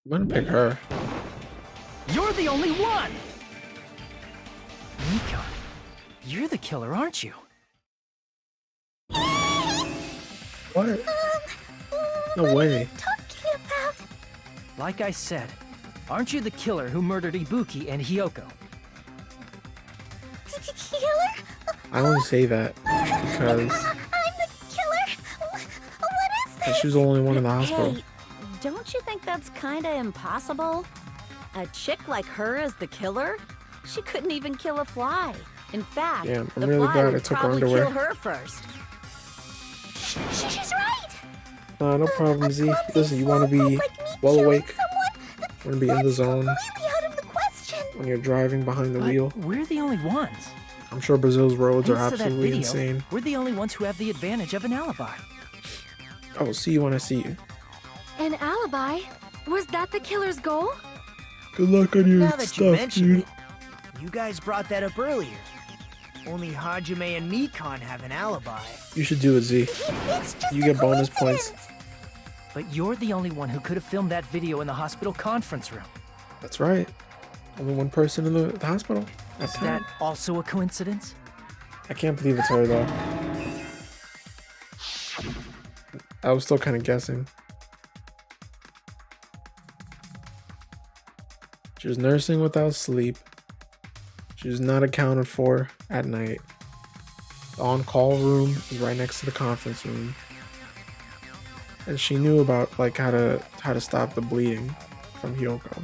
I'm gonna pick her. You're the only one! Nikon, you're the killer, aren't you? What? No way. Talking about Like I said, aren't you the killer who murdered Ibuki and Hyoko? killer? I only say that because I'm the killer. What is this? she was the only one in the hospital. Hey, don't you think that's kinda impossible? A chick like her as the killer? She couldn't even kill a fly. In fact, Damn, I'm the really fly glad I would took her probably underwear. kill her first. She's right. No problem, Z. Listen, you want to be well awake, want to be in the zone Completely out of the question. when you're driving behind the But wheel. we're the only ones. I'm sure Brazil's roads are Thanks to that absolutely video, insane. we're the only ones who have the advantage of an alibi. I will see you when I see you. An alibi? Was that the killer's goal? Good luck on your Now that you stuff, mention dude. it, you guys brought that up earlier. Only Hajime and Nikon have an alibi. You should do it, Z. It's just You a get bonus points. coincidence. But you're the only one who could have filmed that video in the hospital conference room. That's right. Only one person in the hospital. That's Is that also a coincidence? I can't believe it's her though. I was still kind of guessing. She was nursing without sleep. She was not accounted for at night. The on-call room is right next to the conference room. And she knew about like how to stop the bleeding from Hyoko.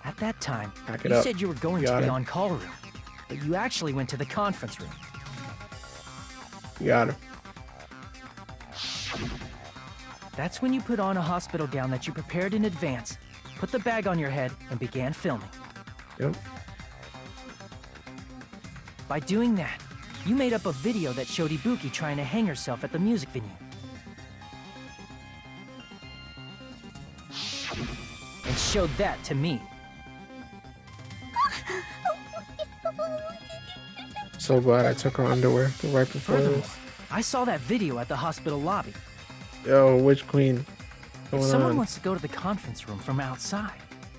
At that time, Back it you up. said you were going You to got the it. on-call room, but you actually went to the conference room. You got her. That's when you put on a hospital gown that you prepared in advance, put the bag on your head, and began filming. Yep. By doing that, you made up a video that showed Ibuki trying to hang herself at the music venue. And showed that to me. So glad I took her underwear right before Furthermore, this. I saw that video at the hospital lobby. Yo, Witch Queen. If Going someone on? wants to go to the conference room from outside,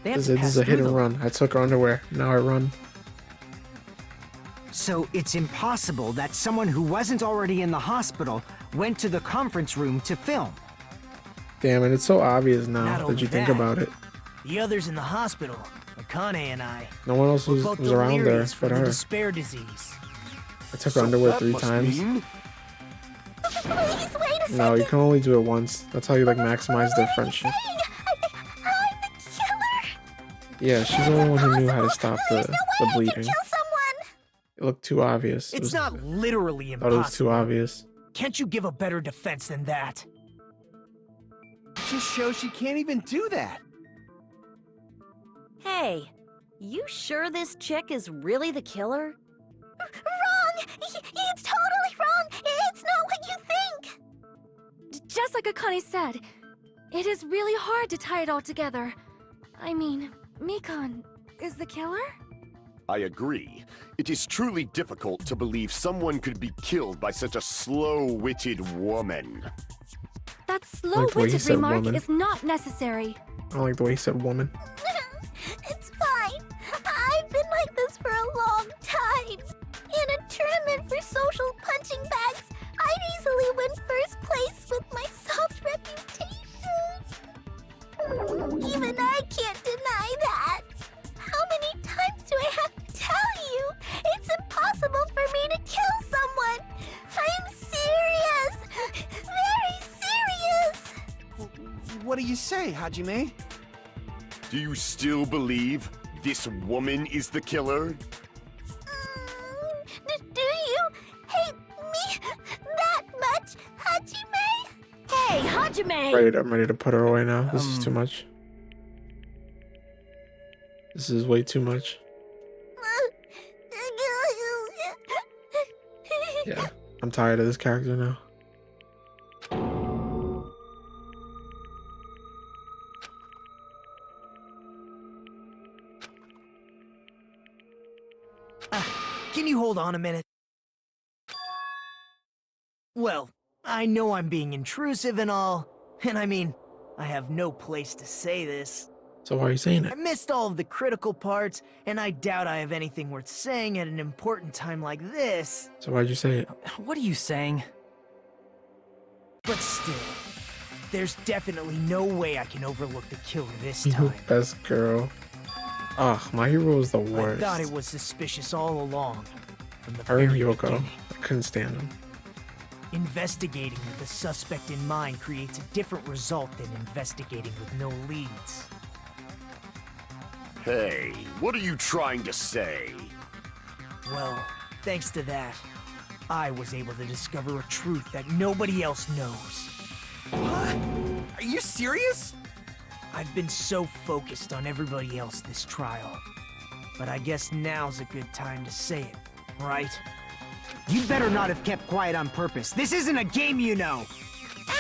they have This to is pass a hit through and the run. I took her underwear. Now I run. So it's impossible that someone who wasn't already in the hospital went to the conference room to film. Damn it, it's so obvious Not now that only you think that, about it. The others in the hospital, Akane and I, No one else were was both around there delirious but from the her. despair disease. I took her underwear 3 times. Please, wait a No, you can only do it once. That's how you like maximize their friendship. I'm the killer. Yeah, she's the only one who knew how to stop the bleeding. Kill someone. It looked too obvious. It's not literally I thought it was too impossible. obvious. Can't you give a better defense than that? Just shows she can't even do that. Hey, You sure this chick is really the killer? Wrong! It's totally wrong! It's not what you think! Just like Akane said, it is really hard to tie it all together. I mean, Mikan is the killer? I agree. It is truly difficult to believe someone could be killed by such a slow-witted woman. That Like the way he slow-witted said remark woman. is not necessary. I don't like the way he said woman. It's fine. I've been like this for a long time. In a tournament for social punching bags, I'd easily win first place with my soft reputation. Even I can't deny that. How many times do I have to tell you? It's impossible for me to kill someone. I'm serious. Very serious. What do you say, Hajime? Do you still believe this woman is the killer? Do you hate me that much, Hajime? Hey, Hajime! Right, I'm ready to put her away now. This is too much. This is way too much. Yeah, I'm tired of this character now. Can you hold on a minute? Well, I know I'm being intrusive and all, and I mean, I have no place to say this. So why are you saying I it? missed all of the critical parts, and I doubt I have anything worth saying at an important time like this. So why'd you say it? What are you saying? But still, there's definitely no way I can overlook the killer this time. Best girl. Ugh, My Hero is the I worst. thought it was suspicious all along, from the Her and very Yoko. beginning. I couldn't stand him. Investigating with the suspect in mind creates a different result than investigating with no leads. Hey, what are you trying to say? Well, thanks to that, I was able to discover a truth that nobody else knows. What? Are you serious? I've been so focused on everybody else this trial. But I guess now's a good time to say it, right? You'd better not have kept quiet on purpose. This isn't a game, you know.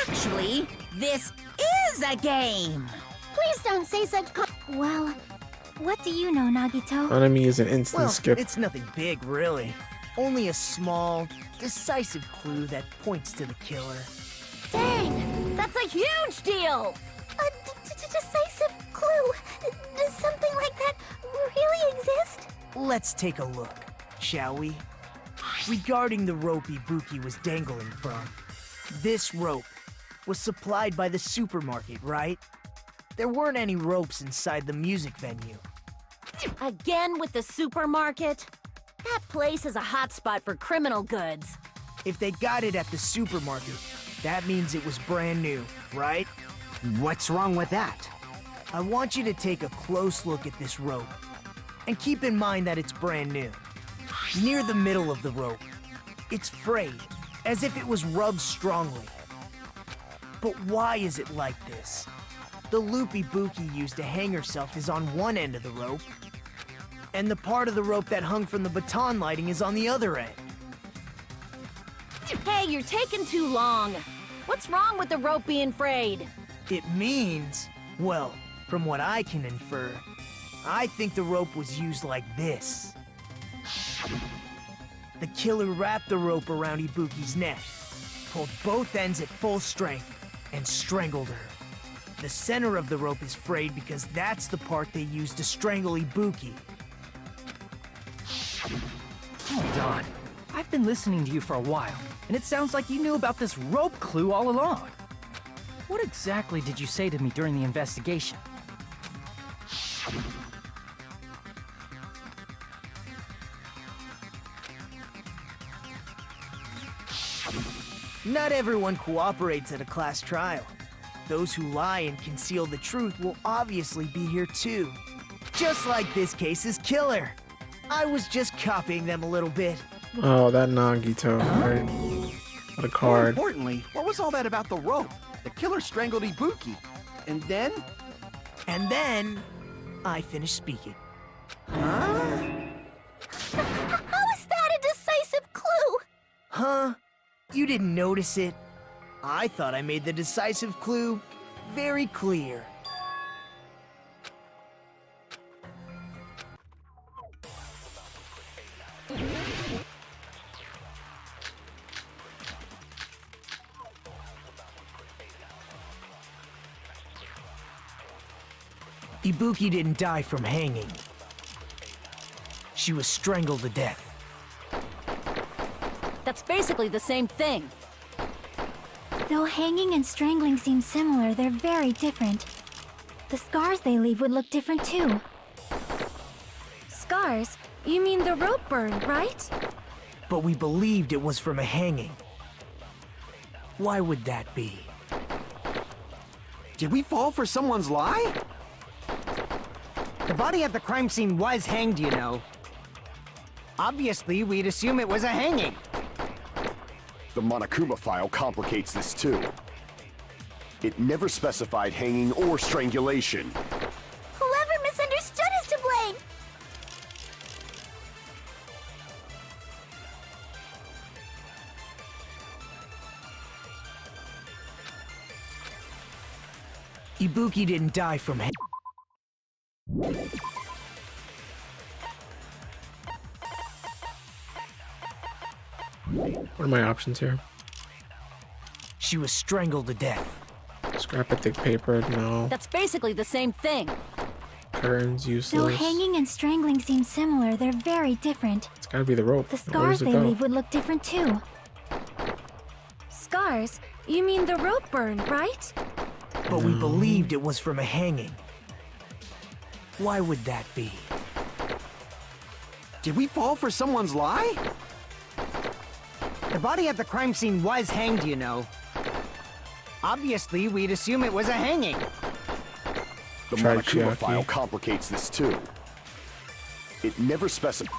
Actually, this is a game! Please don't say such Well, what do you know, Nagito? Enemy is an instant Well, skip. it's nothing big, really. Only a small, decisive clue that points to the killer. Dang! That's a huge deal! A decisive clue. Does something like that really exist? Let's take a look, shall we? Regarding the rope Ibuki was dangling from, this rope was supplied by the supermarket, right? There weren't any ropes inside the music venue. Again with the supermarket? That place is a hotspot for criminal goods. If they got it at the supermarket, that means it was brand new, right? What's wrong with that? I want you to take a close look at this rope. And keep in mind that it's brand new. Near the middle of the rope, it's frayed, as if it was rubbed strongly. But why is it like this? The loop Ibuki used to hang herself is on one end of the rope, and the part of the rope that hung from the baton lighting is on the other end. Hey, you're taking too long. What's wrong with the rope being frayed? It means, well, from what I can infer, I think the rope was used like this. The killer wrapped the rope around Ibuki's neck, pulled both ends at full strength, and strangled her. The center of the rope is frayed because that's the part they used to strangle Ibuki. Hold on. I've been listening to you for a while, and it sounds like you knew about this rope clue all along. What exactly did you say to me during the investigation? Not everyone cooperates at a class trial. Those who lie and conceal the truth will obviously be here too. Just like this case's killer. I was just copying them a little bit. Oh, that Nagito, right? What a More card. importantly, what was all that about the rope? The killer strangled Ibuki. And then? And then, I finished speaking. Huh? How is that a decisive clue? Huh? You didn't notice it? I thought I made the decisive clue very clear. Ibuki didn't die from hanging. She was strangled to death. That's basically the same thing. Though hanging and strangling seem similar, they're very different. The scars they leave would look different too. Scars? You mean the rope burn, right? But we believed it was from a hanging. Why would that be? Did we fall for someone's lie? The body at the crime scene was hanged, you know. Obviously, we'd assume it was a hanging. The Monokuma file complicates this too. It never specified hanging or strangulation. Whoever misunderstood is to blame! Ibuki didn't die from hanging. What are my options here? She was strangled to death. Scrap a thick paper, no. That's basically the same thing. Curtains, Though useless. hanging and strangling seem similar, they're very different. It's gotta be the rope. The Where scars does it they go? leave would look different too. Scars? You mean the rope burn, right? But we believed it was from a hanging. Why would that be? Did we fall for someone's lie? The body at the crime scene was hanged, you know. Obviously, we'd assume it was a hanging. The Try Monokuma Chiaki. file complicates this too. It never specified.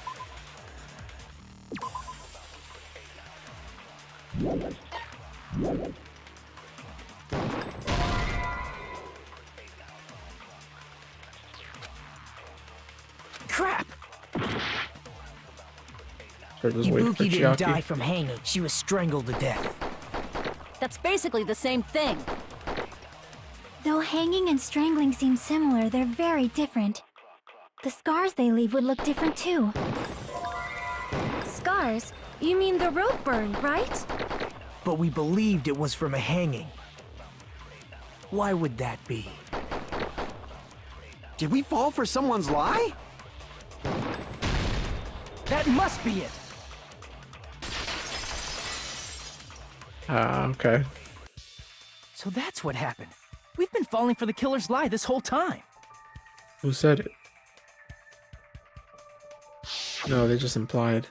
Crap! So just wait for Ibuki didn't die Chiaki. from hanging. She was strangled to death. That's basically the same thing. Though hanging and strangling seem similar, they're very different. The scars they leave would look different too. Scars? You mean the rope burn, right? But we believed it was from a hanging. Why would that be? Did we fall for someone's lie? That must be it! Okay. So that's what happened. We've been falling for the killer's lie this whole time. Who said it? No, they just implied.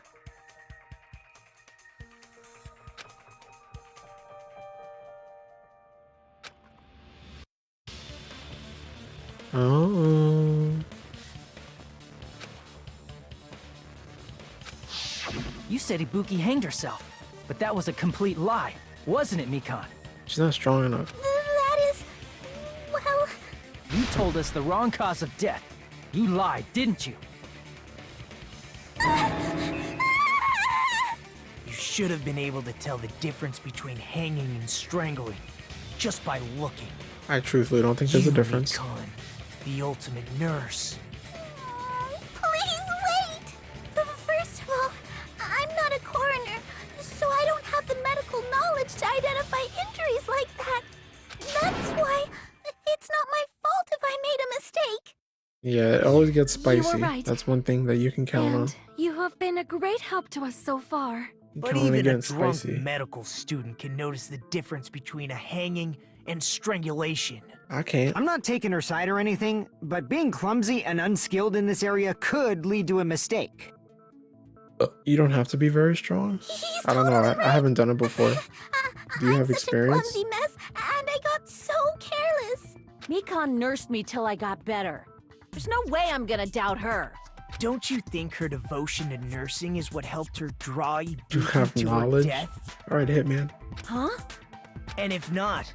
Oh. You said Ibuki hanged herself, but that was a complete lie, wasn't it, Mikan? She's not strong enough. That is... well... You told us the wrong cause of death. You lied, didn't you? You should have been able to tell the difference between hanging and strangling just by looking. I truthfully don't think there's a You, difference. Mikan, the ultimate nurse. Please wait! First of all, I'm not a coroner, so I don't have the medical knowledge to identify injuries like that. That's why it's not my fault if I made a mistake. Yeah, it always gets You were spicy. right. That's one thing that you can count on. And you have been a great help to us so far. You But can only even a get drunk spicy. medical student can notice the difference between a hanging and strangulation. I can't. I'm not taking her side or anything, but being clumsy and unskilled in this area could lead to a mistake. You don't have to be very strong. He's I don't know. totally I haven't done it before. Do you I'm have such experience? a clumsy mess, and I got so careless. Mikan nursed me till I got better. There's no way I'm gonna doubt her. Don't you think her devotion to nursing is what helped her draw You Ibuki have to knowledge. her death? All right, Hitman. Huh? And if not,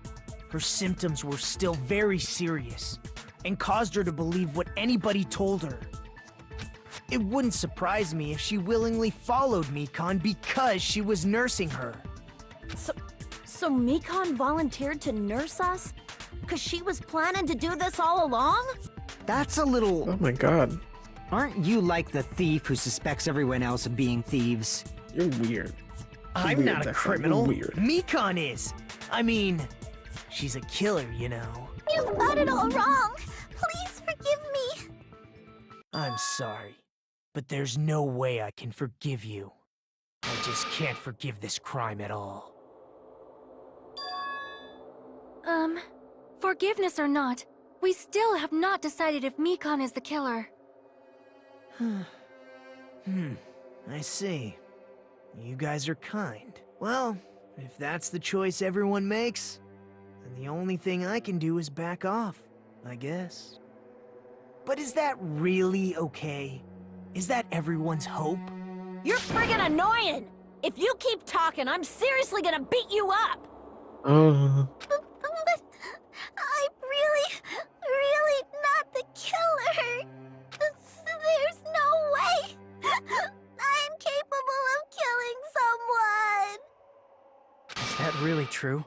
her symptoms were still very serious and caused her to believe what anybody told her. It wouldn't surprise me if she willingly followed Mikan because she was nursing her. So Mikan volunteered to nurse us? Because she was planning to do this all along? That's a little... Oh my god. Aren't you like the thief who suspects everyone else of being thieves? You're weird. I'm weird, not a Declan. criminal. You're weird. Mikan is. I mean, she's a killer, you know. You've got it all wrong. Please forgive me. I'm sorry, but there's no way I can forgive you. I just can't forgive this crime at all. Forgiveness or not, we still have not decided if Mikan is the killer. I see. You guys are kind. Well, if that's the choice everyone makes, then the only thing I can do is back off, I guess. But is that really okay? Is that everyone's hope? You're friggin' annoying! If you keep talking, I'm seriously gonna beat you up! But I'm really not the killer. There's no way I'm capable of killing someone. Is that really true?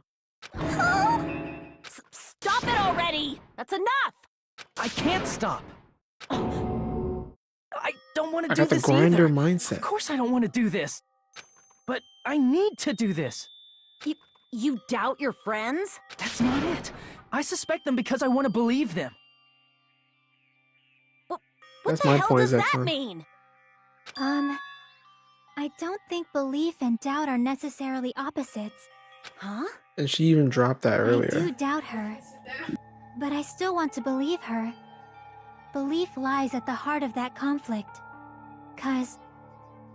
Stop it already! That's enough! I can't stop. I don't want to I do got the this grinder either. mindset. Of course I don't want to do this. But I need to do this. You doubt your friends? That's not it. I suspect them because I want to believe them. What That's the my hell point, does that Declan. mean? I don't think belief and doubt are necessarily opposites. Huh? And she even dropped that I do earlier. doubt her, but I still want to believe her. Belief lies at the heart of that conflict. 'Cause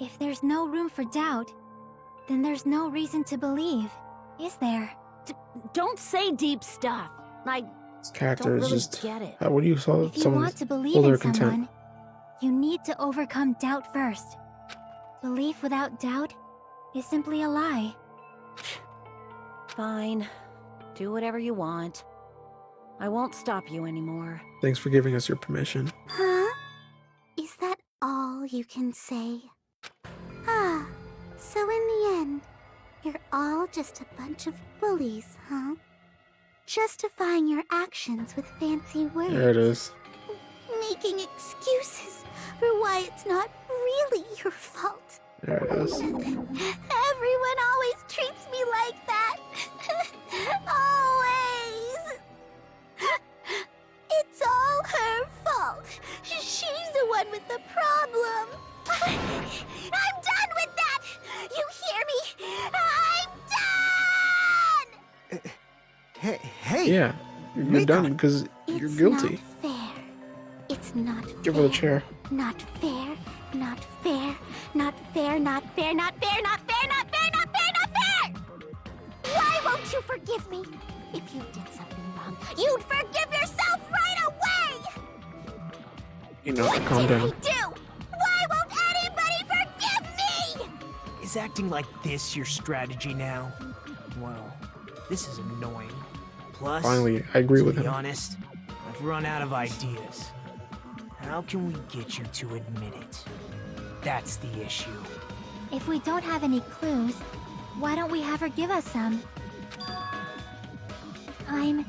if there's no room for doubt, then there's no reason to believe, is there? Don't say deep stuff. I This character don't is really just. get it. What do you saw? If you Someone want to believe hold in their content. someone, you need to overcome doubt first. Belief without doubt is simply a lie. Fine. Do whatever you want. I won't stop you anymore. Thanks for giving us your permission. Huh? Is that all you can say? So in the end, you're all just a bunch of bullies, huh? Justifying your actions with fancy words. There it is. Making excuses for why it's not really your fault. There it is. Everyone always treats me like that. Always. It's all her fault. She's the one with the problem. I'm done with that. You hear me? I'm done. Hey! Yeah, you're Mikan. done because you're It's guilty. not fair. It's not fair. Give her the chair. Not fair. Not fair. Not fair. Not fair. Not fair. Not fair. Not fair. Not fair. Not fair. Why won't you forgive me? If you did something wrong, you'd forgive yourself right away. You know, What calm did down. I do? Why won't anybody forgive me? Is acting like this your strategy now? Well, this is annoying. Plus, Finally, I agree to with be him. honest, I've run out of ideas. How can we get you to admit it? That's the issue. If we don't have any clues, why don't we have her give us some? I'm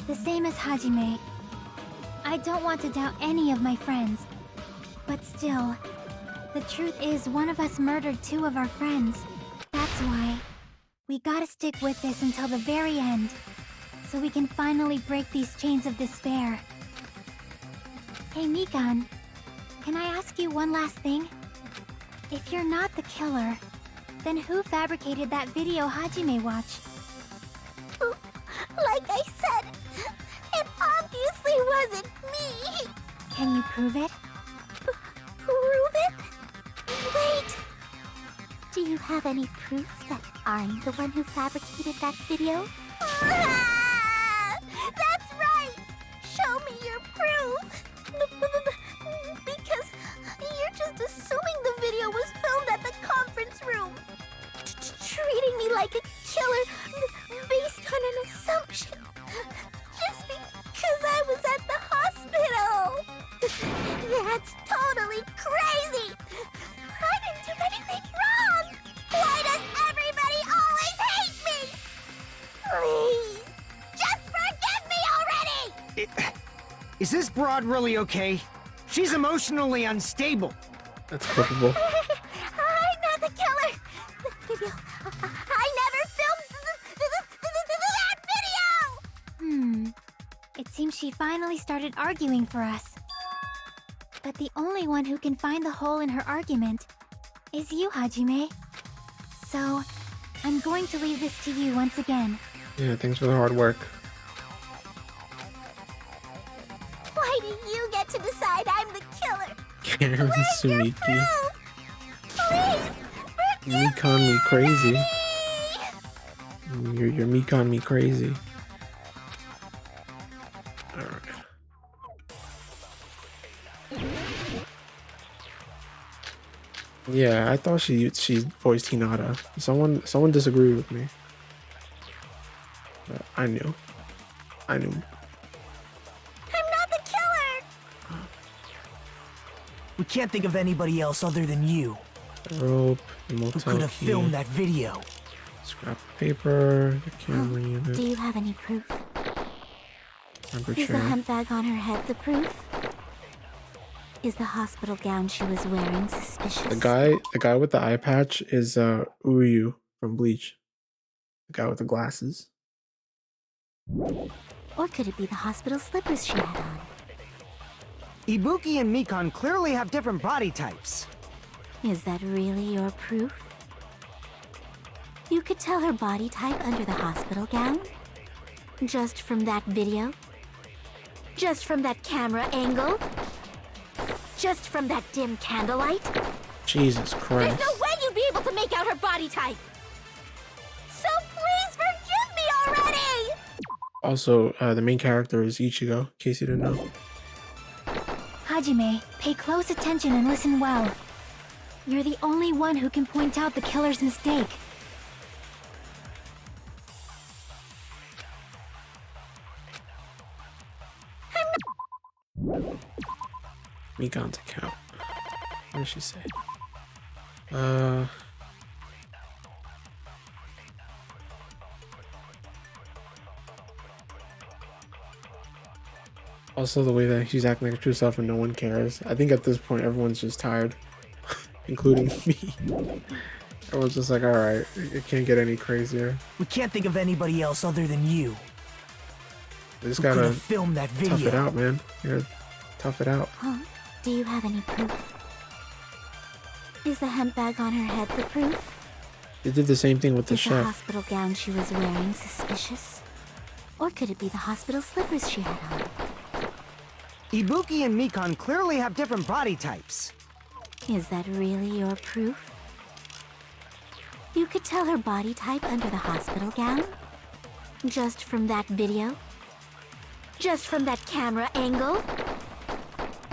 the same as Hajime. I don't want to doubt any of my friends. But still, the truth is one of us murdered two of our friends. That's why we gotta stick with this until the very end, so we can finally break these chains of despair. Hey Mikan, can I ask you one last thing? If you're not the killer, then who fabricated that video Hajime watched? Like I said, it obviously wasn't me! Can you prove it? Prove it? Wait! Do you have any proof that I'm the one who fabricated that video? That's right! Show me your proof! Because you're just assuming the video was filmed at the conference room. Treating me like a killer based on an assumption. Just because I was at the hospital. That's totally really crazy! I didn't do anything wrong! Why does everybody always hate me? Please, just forgive me already! Is this broad really okay? She's emotionally unstable. That's culpable. I'm not the killer! The video... I never filmed that video! It seems she finally started arguing for us. But the only one who can find the hole in her argument is you, Hajime. So, I'm going to leave this to you once again. Yeah, thanks for the hard work. Why do you get to decide I'm the killer? Karen Sumiki. Please, Mekon me crazy. You're Mekon me crazy. Alright. Yeah, I thought she voiced Hinata. Someone disagreed with me. But I knew. I'm not the killer! We can't think of anybody else other than you. Rope, the Who motel could have key, filmed that video? scrap paper, the camera unit, Do you have any proof? Is the temperature. hemp bag on her head the proof? Is the hospital gown she was wearing suspicious? The guy with the eye patch is Uryu from Bleach. The guy with the glasses. Or could it be the hospital slippers she had on? Ibuki and Mekon clearly have different body types. Is that really your proof? You could tell her body type under the hospital gown? Just from that video? Just from that camera angle? Just from that dim candlelight? Jesus Christ. There's no way you'd be able to make out her body type! So please forgive me already! Also, the main character is Ichigo, in case you didn't know. Hajime, pay close attention and listen well. You're the only one who can point out the killer's mistake. Mekon's account. What did she say? Also, the way that she's acting like her true self and no one cares. I think at this point, everyone's just tired, including me. Everyone's just like, alright, it can't get any crazier. We can't think of anybody else other than you. They just Who could gotta have filmed that video? tough it out, man. You gotta tough it out. Huh? Do you have any proof? Is the hemp bag on her head the proof? They did the same thing with the Is the chef. hospital gown she was wearing suspicious? Or could it be the hospital slippers she had on? Ibuki and Mekon clearly have different body types. Is that really your proof? You could tell her body type under the hospital gown? Just from that video? Just from that camera angle?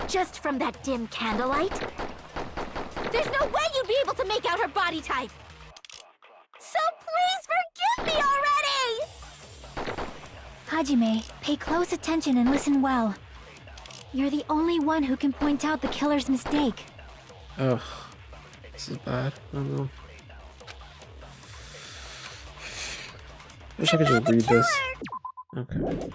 Just from that dim candlelight? There's no way you'd be able to make out her body type! So please forgive me already! Hajime, pay close attention and listen well. You're the only one who can point out the killer's mistake. Ugh. This is bad. I don't know. Wish I could just read this. Okay.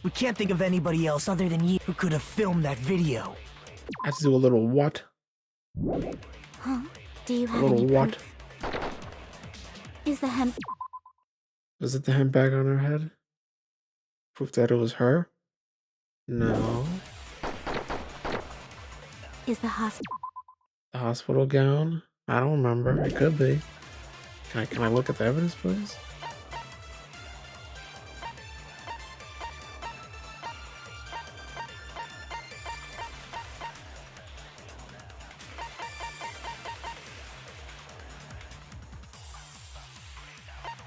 We can't think of anybody else other than you who could have filmed that video. I have to do a little what? Huh? Do you A have little any what? proof? Is the hemp... Was it the hemp bag on her head? Proof that it was her? No. Is the hospital... The hospital gown? I don't remember. It could be. Can I look at the evidence, please?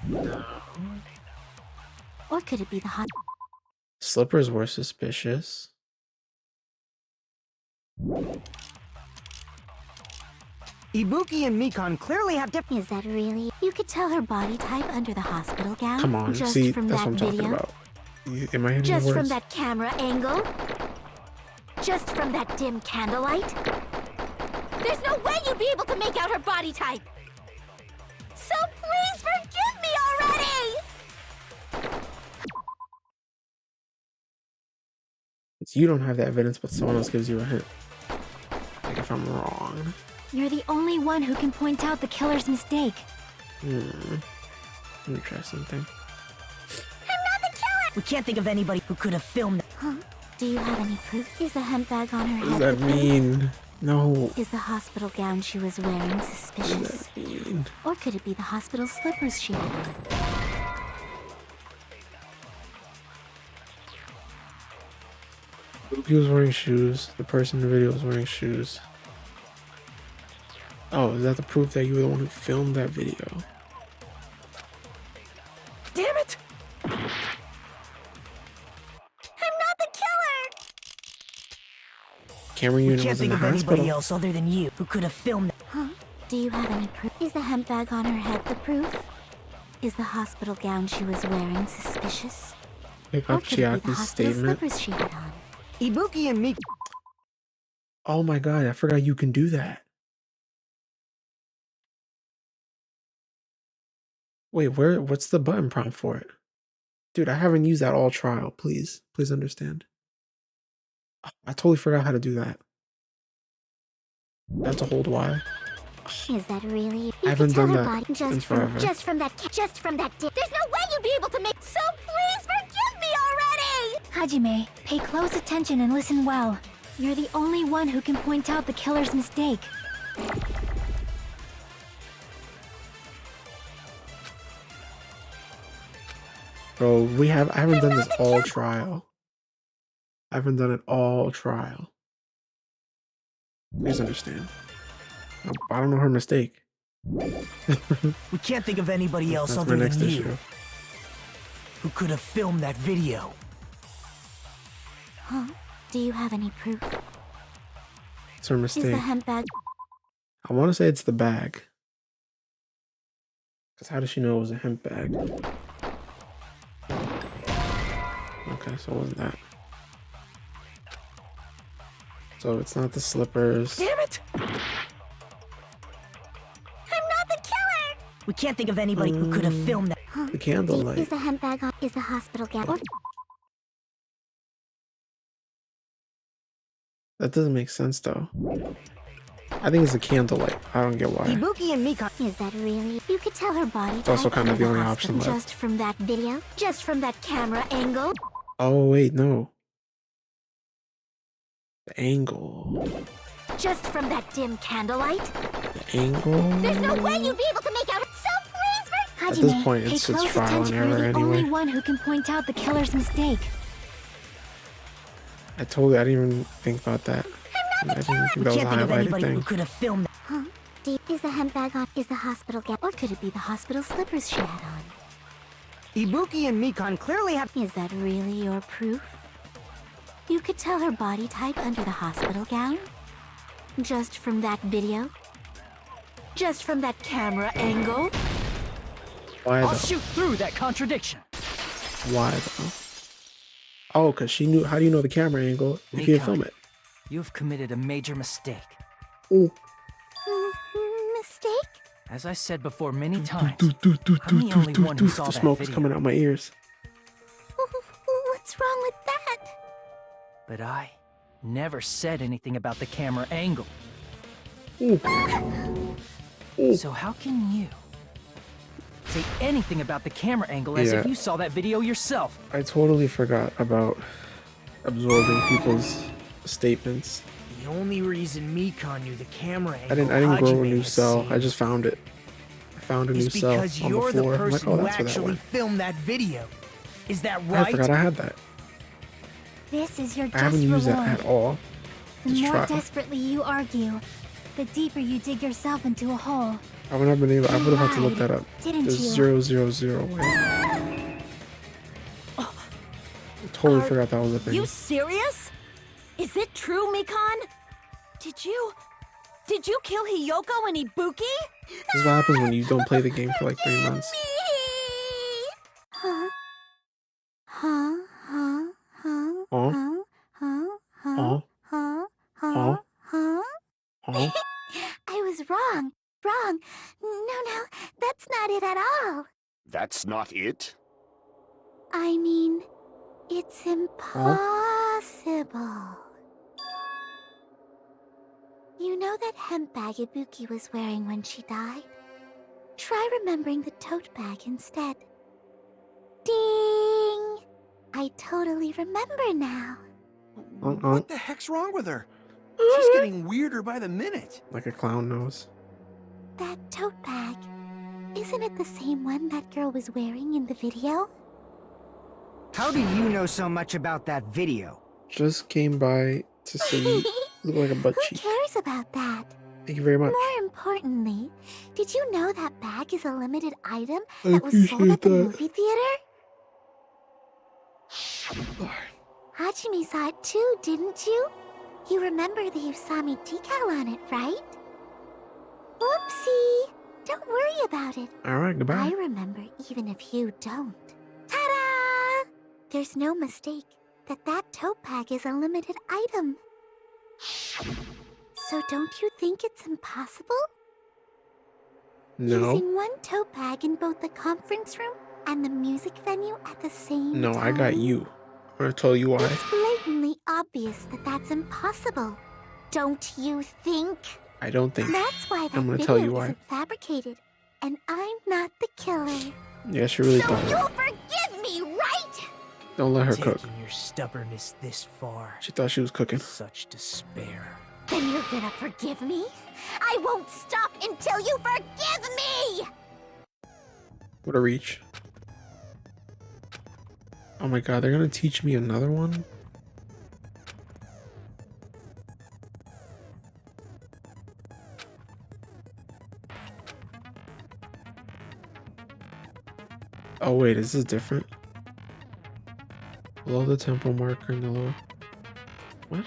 No. Or could it be the hot... Slippers were suspicious. Ibuki and Mekon clearly have different... Is that really... You could tell her body type under the hospital gown? Come on, Just see, from that's that what I'm talking video? about. Am I hitting Just the from words? that camera angle? Just from that dim candlelight? There's no way you'd be able to make out her body type! So please forgive me already! You don't have the evidence, but someone else gives you a hint. Like if I'm wrong. You're the only one who can point out the killer's mistake. Let me try something. I'm not the killer! We can't think of anybody who could have filmed that. Huh? Do you have any proof? Is the hemp bag on her head? What does that the proof? mean? No. Is the hospital gown she was wearing What suspicious? does that mean? Or could it be the hospital slippers she had on? He was wearing shoes. The person in the video was wearing shoes. Oh, is that the proof that you were the one who filmed that video? Damn it! I'm not the killer! Camera We unit can't was in think the of anybody hospital. else other than you who could have filmed that. Huh? Do you have any proof? Is the hemp bag on her head the proof? Is the hospital gown she was wearing suspicious? Pick Or up could it be the Chiaki's hospital statement. slippers she had on? Ibuki and Mika. Oh my god, I forgot you can do that. Wait, what's the button prompt for it? Dude, I haven't used that all trial. Please understand. I totally forgot how to do that. That's a hold Y. Is that really? I haven't done that body since forever. Just from that. There's no way you'd be able to make. So please forgive me already. Hajime, pay close attention and listen well. You're the only one who can point out the killer's mistake. Bro, I haven't done this all trial. I haven't done it all trial. Please understand. I don't know her mistake. We can't think of anybody else That's my other next than you issue. who could have filmed that video. Huh? Do you have any proof? It's her Is mistake. the hemp bag? I want to say it's the bag. Because how does she know it was a hemp bag? Okay, so it wasn't that. So it's not the slippers. Damn it! I'm not the killer. We can't think of anybody who could have filmed that. Huh? The candlelight. Is the hemp bag on? Is the hospital gown? Or That doesn't make sense though. I think it's the candlelight. I don't get why. Ibuki and Mika. is that really? You could tell her body. It's also type kind of under the only hospital option left. Just from that video. Just from that camera angle. Oh wait, no. The angle. Just from that dim candlelight. The angle. There's no way you'd be able to make out. So please, At this point, it's trial and error You're the anyway. only one who can point out the killer's mistake. I didn't even think about that. I didn't think We that was a can't think of highlighted anybody who thing. could have filmed that. Huh? Is the hemp bag on? Is the hospital gown? Or could it be the hospital slippers she had on? Ibuki and Mikan clearly have. Is that really your proof? You could tell her body type under the hospital gown? Just from that video? Just from that camera angle? Why I'll though? shoot through that contradiction. Why though? Oh, because she knew. How do you know the camera angle if you didn't Nikan, film it? You've committed a major mistake. Ooh. Mistake? As I said before many times, I'm the only one who saw The that smoke is video. coming out my ears. What's wrong with that? But I never said anything about the camera angle. Ooh. Ooh. So how can you say anything about the camera angle as if Yeah. you saw that video yourself? I totally forgot about absorbing people's statements. The only reason Mikan knew the camera angle I didn't grow a Hajime new had cell. seen I just found it. I found a new is cell because on the you're the floor. I'm like, person oh, who that's where that actually went. filmed that video. Is that I right? forgot I had that. This is your I just haven't used reward. that at all. The Just more try. desperately you argue, the deeper you dig yourself into a hole. I would have been able. I would have had to look lied, that up. didn't There's you? 000 way. I totally forgot that was a thing. You serious? Is it true, Mikan? Did you kill Hiyoko and Ibuki? This is what happens when you don't play the game for like 3 months. Huh? Huh? Huh? Huh? Huh? Huh? Huh? Huh? Huh? Huh? Oh, I was wrong. Wrong. No, that's not it at all. That's not it? I mean, it's impossible. You know that hemp bag Ibuki was wearing when she died? Try remembering the tote bag instead. Ding! I totally remember now. What the heck's wrong with her? She's getting weirder by the minute. like a clown nose. That tote bag, isn't it the same one that girl was wearing in the video? How do you know so much about that video? Just came by to see. Look like a butt Who cheek. cares about that? Thank you very much. More importantly, did you know that bag is a limited item I that was sold at appreciate the that. movie theater? Hajime saw it too, didn't you? You remember the Usami decal on it, right? Whoopsie! Don't worry about it. Alright, goodbye. I remember even if you don't. Ta-da! There's no mistake that tote bag is a limited item. So don't you think it's impossible? No. Using one tote bag in both the conference room and the music venue at the same No, time? I got you. I'm gonna tell you why. It's blatantly obvious that that's impossible. Don't you think? I don't think. That's why that I'm gonna video tell you why. isn't fabricated. And I'm not the killer. Yeah, she really So thought. you'll forgive me, right? Don't let her cook. Taking your stubbornness this far. She thought she was cooking. Such despair. Then you're gonna forgive me? I won't stop until you forgive me! What a reach. Oh my god, they're gonna teach me another one? Oh wait, is this different? Below the temple marker in the lower... What?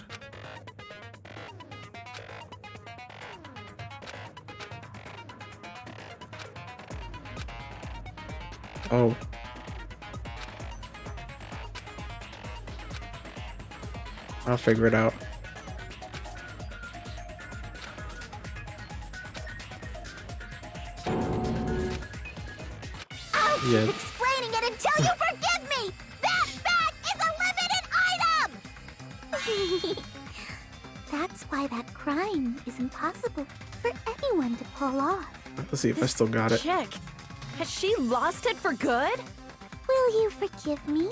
Oh. I'll figure it out. I'll keep Yeah. explaining it until you forgive me! That bag is a limited item! That's why that crime is impossible for anyone to pull off. Let's see if I still got it. Chick, has she lost it for good? Will you forgive me?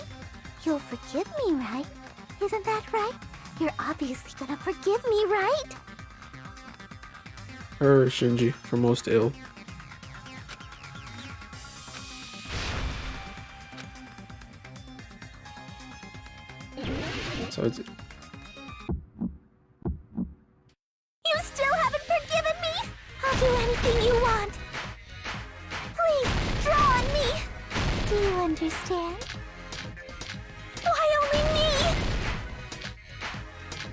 You'll forgive me, right? Isn't that right? You're obviously gonna forgive me, right? Her or Shinji for most ill. So it's... You still haven't forgiven me? I'll do anything you want. Please, draw on me! Do you understand? Why only me?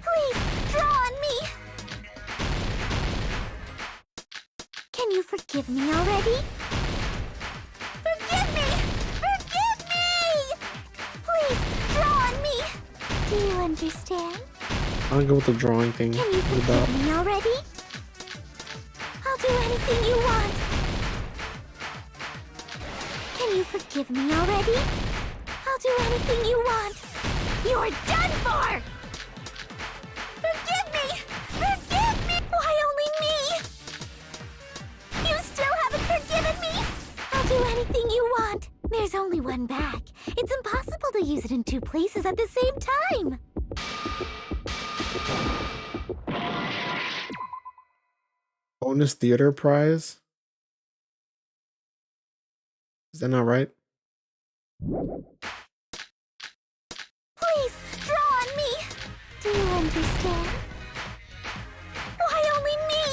Please, draw on me! Can you forgive me already? Forgive me! Forgive me! Please, draw on me! Do you understand? I'll go with the drawing thing. Can you What about... forgive me already? I'll do anything you want. Can you forgive me already? I'll do anything you want. You're done for! Forgive me! Forgive me! Why only me? You still haven't forgiven me? I'll do anything you want. There's only one bag. It's impossible to use it in two places at the same time. Bonus theater prize? Is that not right? Please, draw on me! Do you understand? Why only me?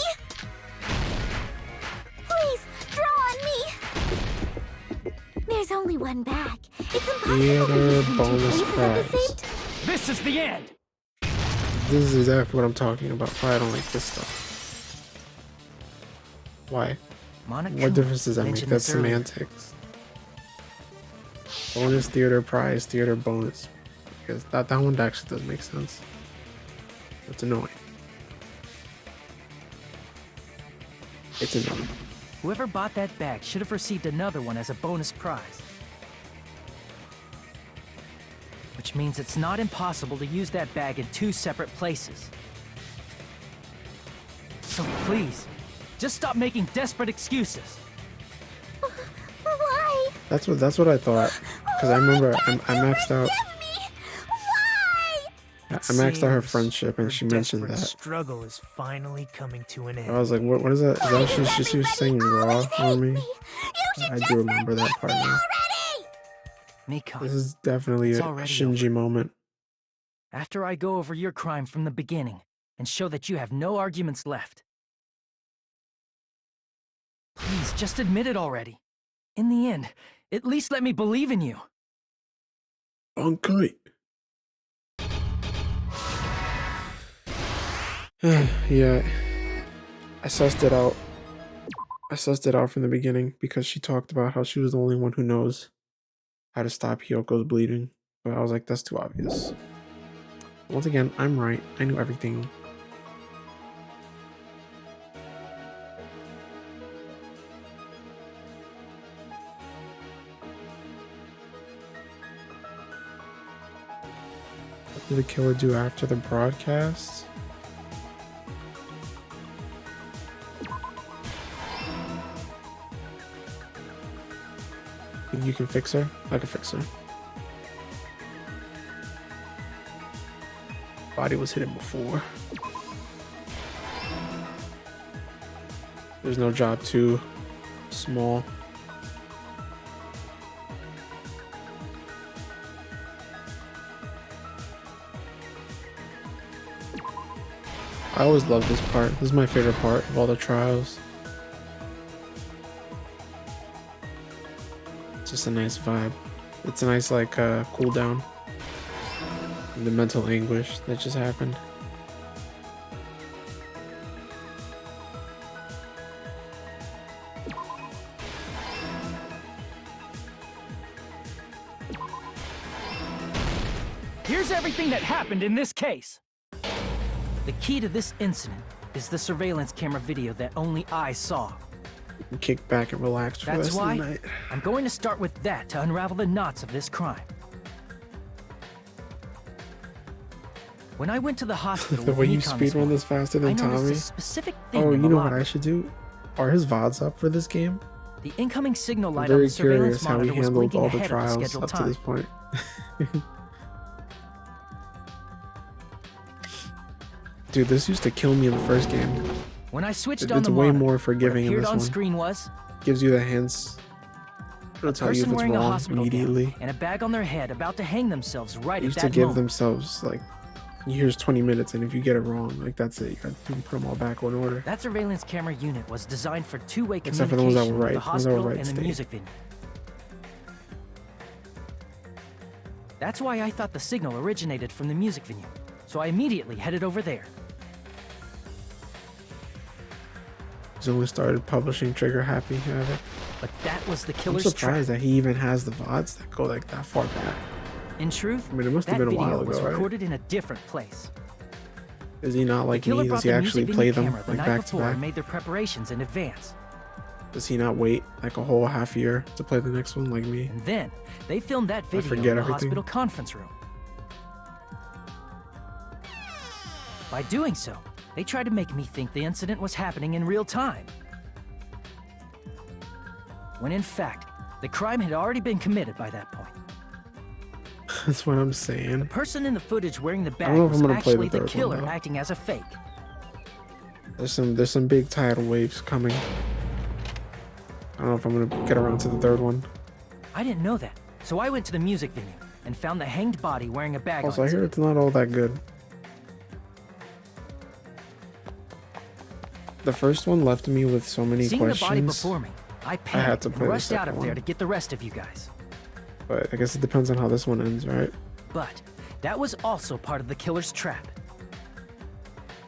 Please, draw on me! There's only one bag. It's impossible to Theater use it in two bonus places at the prize. same time. This is the end! This is exactly what I'm talking about. Why I don't like this stuff. Why? What difference does that make? That's semantics. Bonus theater prize, theater bonus. Because that one actually does make sense. It's annoying. It's a no. Whoever bought that bag should have received another one as a bonus prize. Which means it's not impossible to use that bag in 2 separate places. So please, just stop making desperate excuses. Why? That's what I thought. Because I remember I maxed out. I maxed out her friendship, and she mentioned that. Struggle is finally coming to an end. I was like, what is that? Is that she was saying raw for me? I do remember that part now. Mika, This is definitely a Shinji moment. after I go over your crime from the beginning and show that you have no arguments left, please just admit it already. In the end, at least let me believe in you. Okay. Yeah, I sussed it out. I sussed it out from the beginning because she talked about how she was the only one who knows how to stop Hyoko's bleeding. But I was like, that's too obvious. Once again, I'm right. I knew everything. What did the killer do after the broadcast? You can fix her? I can fix her. Body was hidden before. There's no job too small. I always love this part. This is my favorite part of all the trials. It's just a nice vibe. It's a nice like cool down. The mental anguish that just happened. Here's everything that happened in this case. The key to this incident is the surveillance camera video that only I saw. Kick back and relax for the That's rest of why the night. I'm going to start with that to unravel the knots of this crime. When I went to the hospital The way with you Nikon this speedrun morning, this faster I than noticed Tommy. a specific thing Oh, in you the know what lobby. I should do? Are his VODs up for this game? The incoming signal I'm light on very the surveillance curious how he monitor was handled blinking all the ahead of the trials scheduled up to time. this point. Dude, this used to kill me in the first game. When I switched It's on the way monitor, more what forgiving in appeared this on one. screen was Gives you the hints. It'll tell you if person it's wearing a wrong hospital gown immediately. and a bag on their head about to hang themselves right They at used that to give moment. themselves like, here's 20 minutes, and if you get it wrong, like that's it. You got to put them all back in order. That surveillance camera unit was designed for two-way Except for the ones that communication were with the right. The ones that were hospital right and the stayed. music venue. That's why I thought the signal originated from the music venue, so I immediately headed over there. He's only started publishing Trigger Happy. But that was the I'm killer's trap. surprised that he even has the VODs that go like that far back. In truth, I mean, it must have that been a video while was ago, right? recorded in a different place. Is he not like the killer me? Does brought he the actually music play venue them camera the like night back to before back? and made their preparations in advance. Does he not wait like a whole half year to play the next one like me? And then they filmed that video in forget the everything. hospital conference room. By doing so, they tried to make me think the incident was happening in real time. When in fact, the crime had already been committed by that point. That's what I'm saying. The person in the footage wearing the don't bag know if was I'm gonna play the actually the third one, killer though. acting as a fake. There's some big tidal waves coming. I don't know if I'm gonna get around to the third one. I didn't know that, so I went to the music venue and found the hanged body wearing a bag Also, on I its hear head. it's not all that good. The first one left me with so many Seeing questions. the body before me, I panicked to and play the rushed out second of there one. to get the rest of you guys. But I guess it depends on how this one ends, right? But that was also part of the killer's trap.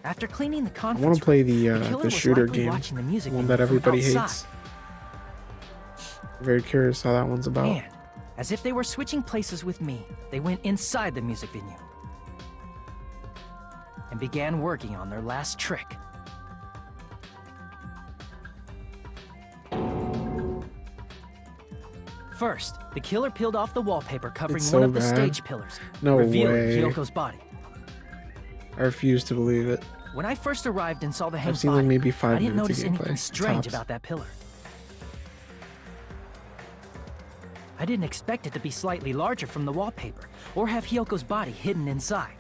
After cleaning the I conference want to play the killer the was shooter likely game, watching the music one video that from everybody outside. hates. Very curious how that one's about. And, as if they were switching places with me, they went inside the music venue and began working on their last trick. First, the killer peeled off the wallpaper covering It's one so of the bad. stage pillars, No revealing way. Hiyoko's body. I refuse to believe it. When I first arrived and saw the hanged I've seen body, like maybe 5 I didn't minutes notice of gameplay. anything strange Tops. about that pillar. I didn't expect it to be slightly larger from the wallpaper, or have Hiyoko's body hidden inside.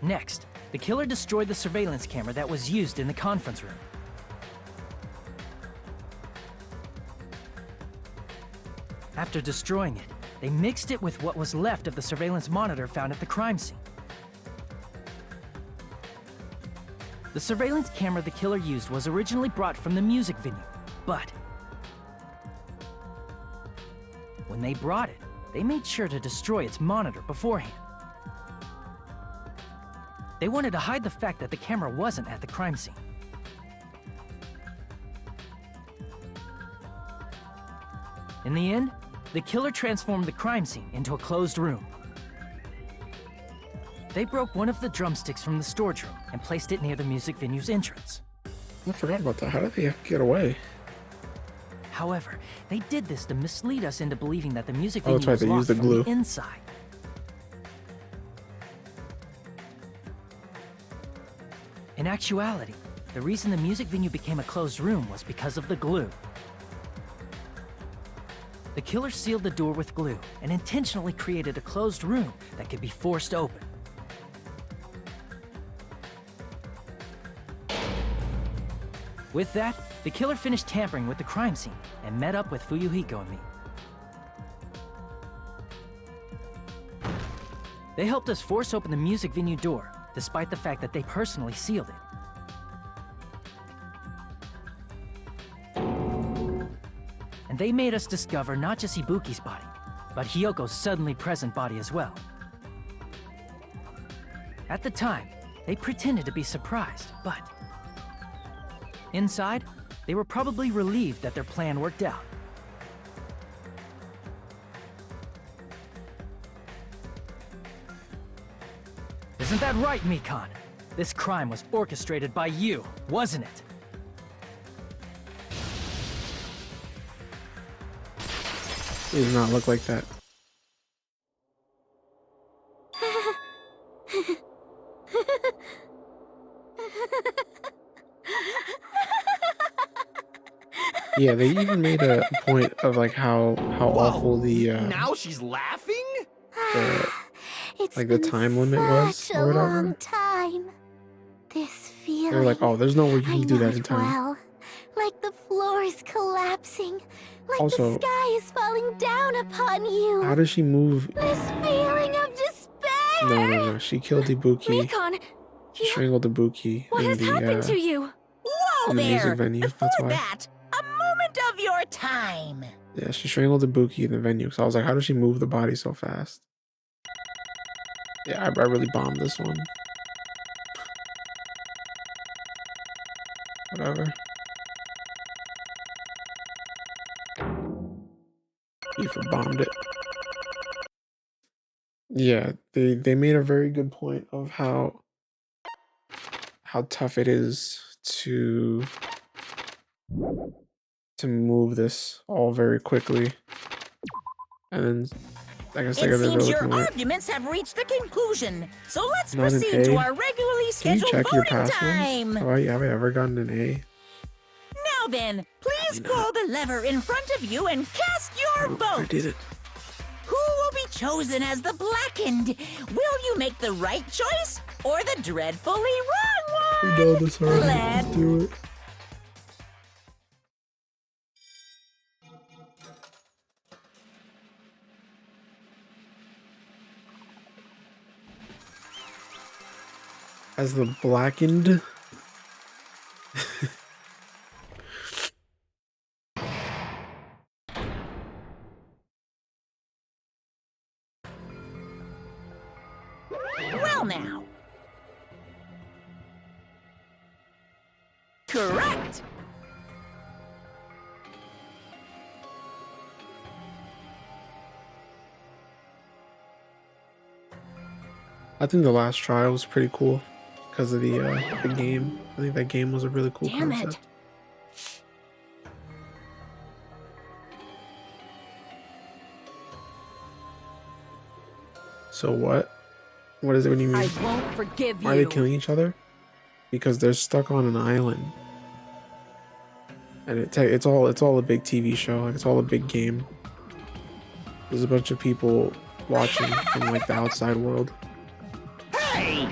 Next, the killer destroyed the surveillance camera that was used in the conference room. After destroying it, they mixed it with what was left of the surveillance monitor found at the crime scene. The surveillance camera the killer used was originally brought from the music venue, but when they brought it, they made sure to destroy its monitor beforehand. They wanted to hide the fact that the camera wasn't at the crime scene. In the end, the killer transformed the crime scene into a closed room. They broke one of the drumsticks from the storage room and placed it near the music venue's entrance. I forgot about that. How did they get away? However, they did this to mislead us into believing that the music Oh, venue that's right, was they locked used the from glue. the inside. In actuality, the reason the music venue became a closed room was because of the glue. The killer sealed the door with glue and intentionally created a closed room that could be forced open. With that, the killer finished tampering with the crime scene and met up with Fuyuhiko and me. They helped us force open the music venue door, despite the fact that they personally sealed it. And they made us discover not just Ibuki's body, but Hiyoko's suddenly present body as well. At the time, they pretended to be surprised, but inside, they were probably relieved that their plan worked out. Isn't that right, Mikan? This crime was orchestrated by you, wasn't it? It does not look like that. Yeah, they even made a point of like how awful the Now she's laughing? It's like the been time limit was such or a whatever. long time. This feeling. They're like, oh, there's no way you I can do know that in it time. well. Like the floor is collapsing. Like Also- the sky is falling down upon you. How does she move? This feeling of despair. No. She killed Ibuki. Mikon, She strangled Ibuki what in has the happened to you? Whoa in the music there! venue. Before That's why. that, a moment of your time. Yeah, she strangled Ibuki in the venue. So I was like, how does she move the body so fast? Yeah, I really bombed this one. Whatever. Tifa bombed it. Yeah, they made a very good point of how tough it is to move this all very quickly. And then I guess It they're seems your looking at arguments have reached a conclusion. So let's Not an proceed to A. our regularly Can you scheduled check your voting past time. ones? Have I ever gotten an A? Now then, please pull the lever in front of you and cast your I vote. did it. Who will be chosen as the blackened? Will you make the right choice or the dreadfully wrong We one? know this already. Let's Let's do it. As the blackened. Well now. Correct. I think the last trial was pretty cool because of the game. I think that game was a really cool Damn concept. So what? What is it? What do you mean? I won't forgive you. Why are they killing each other? Because they're stuck on an island, and it's all a big TV show. Like it's all a big game. There's a bunch of people watching from like the outside world. Hey!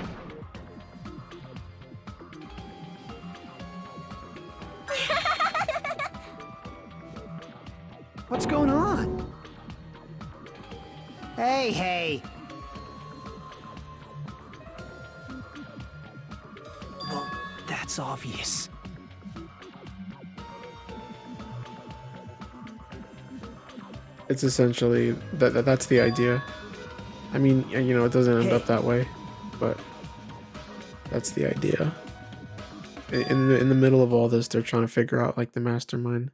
What's going on? Hey! Well, that's obvious. It's essentially that's the idea. I mean, you know, it doesn't end up that way, but that's the idea. In the middle of all this, they're trying to figure out like the mastermind.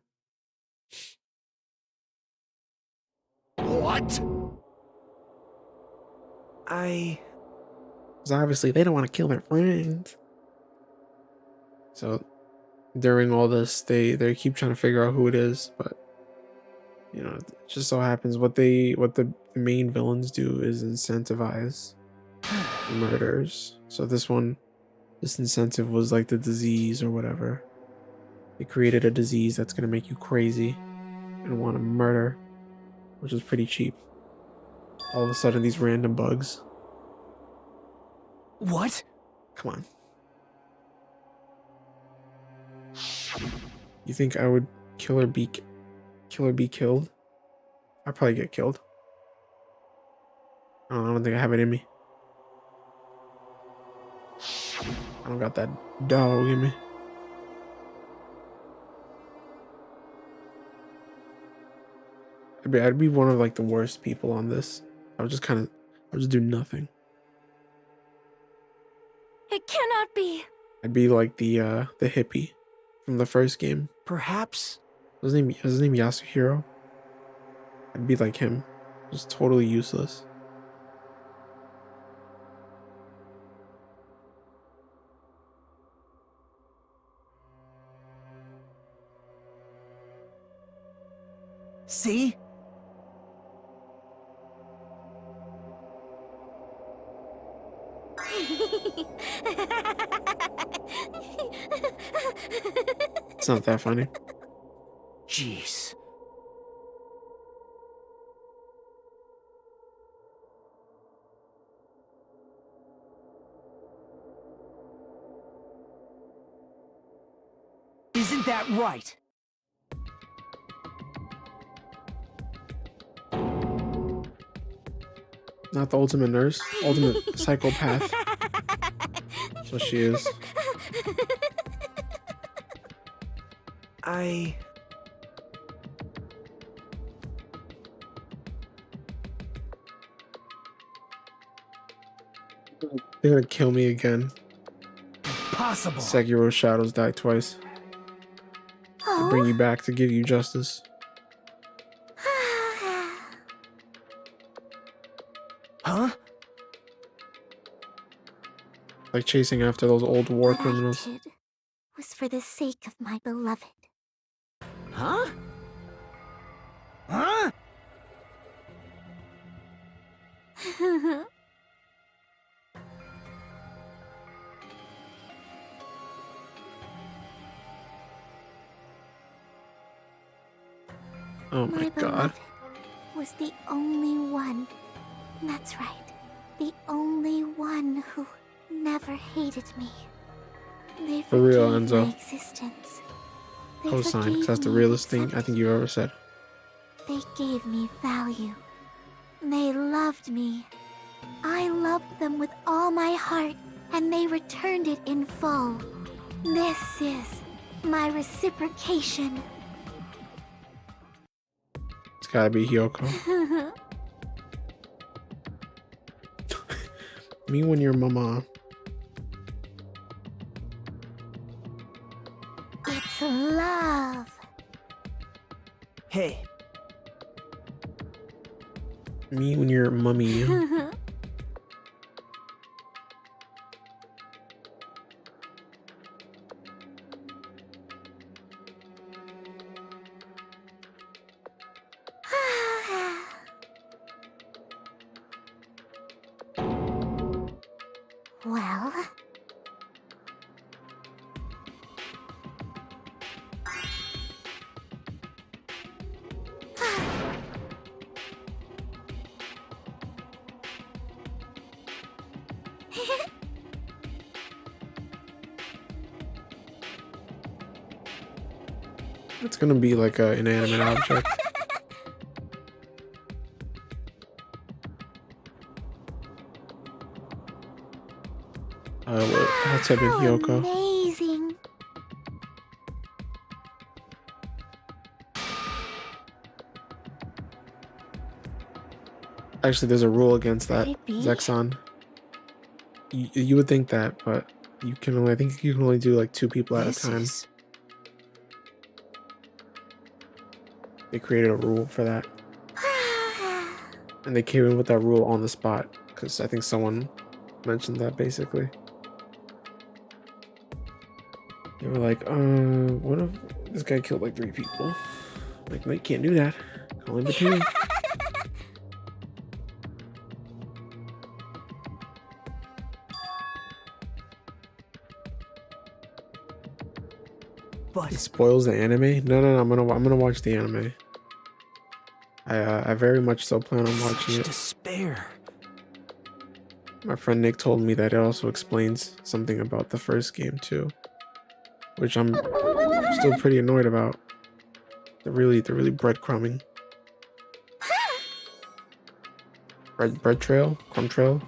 What? Because obviously they don't want to kill their friends. So during all this, they keep trying to figure out who it is, but you know, it just so happens what the main villains do is incentivize murders. So this incentive was like the disease or whatever. They created a disease that's gonna make you crazy and want to murder, which is pretty cheap. All of a sudden, these random bugs. What? Come on. You think I would kill or be killed? I'd probably get killed. I don't think I have it in me. I don't got that dog in me. I'd be one of like the worst people on this. I would just do nothing. It cannot be. I'd be like the hippie from the first game. Perhaps. Was his name Yasuhiro? I'd be like him. Just totally useless. See? It's not that funny. Jeez. Isn't that right? Not the ultimate nurse, ultimate psychopath. That's what she is. They're gonna kill me again. Possible. Sekiro shadows die twice. To bring you back to give you justice. Huh? Like chasing after those old war criminals. What I did was for the sake of my beloved. Huh? Huh? Oh my god. Beloved was the only one. That's right. The only one who never hated me. They For real, forgave Enzo. my existence. They Cosign, 'cause forgave that's the me realest thing I acceptance. think you've ever said. They gave me value. They loved me. I loved them with all my heart, and they returned it in full. This is my reciprocation. It's gotta be Hyoko. Me when your mama. It's love. Hey, Me when your mummy. Well... It's gonna be like an inanimate object. What's up in Hyoko? Amazing. Actually, there's a rule against that, Could it be? Zexon. You would think that, but you can only, I think you can only do like 2 people at a time. They created a rule for that. And they came in with that rule on the spot, because I think someone mentioned that basically. They were like, what if this guy killed like 3 people? Like, no, you can't do that. Only the 2. But It spoils the anime? No, I'm gonna watch the anime. I very much so plan on watching it. despair. My friend Nick told me that it also explains something about the first game too, which I'm still pretty annoyed about. They're really breadcrumbing. Bread trail? Crumb trail?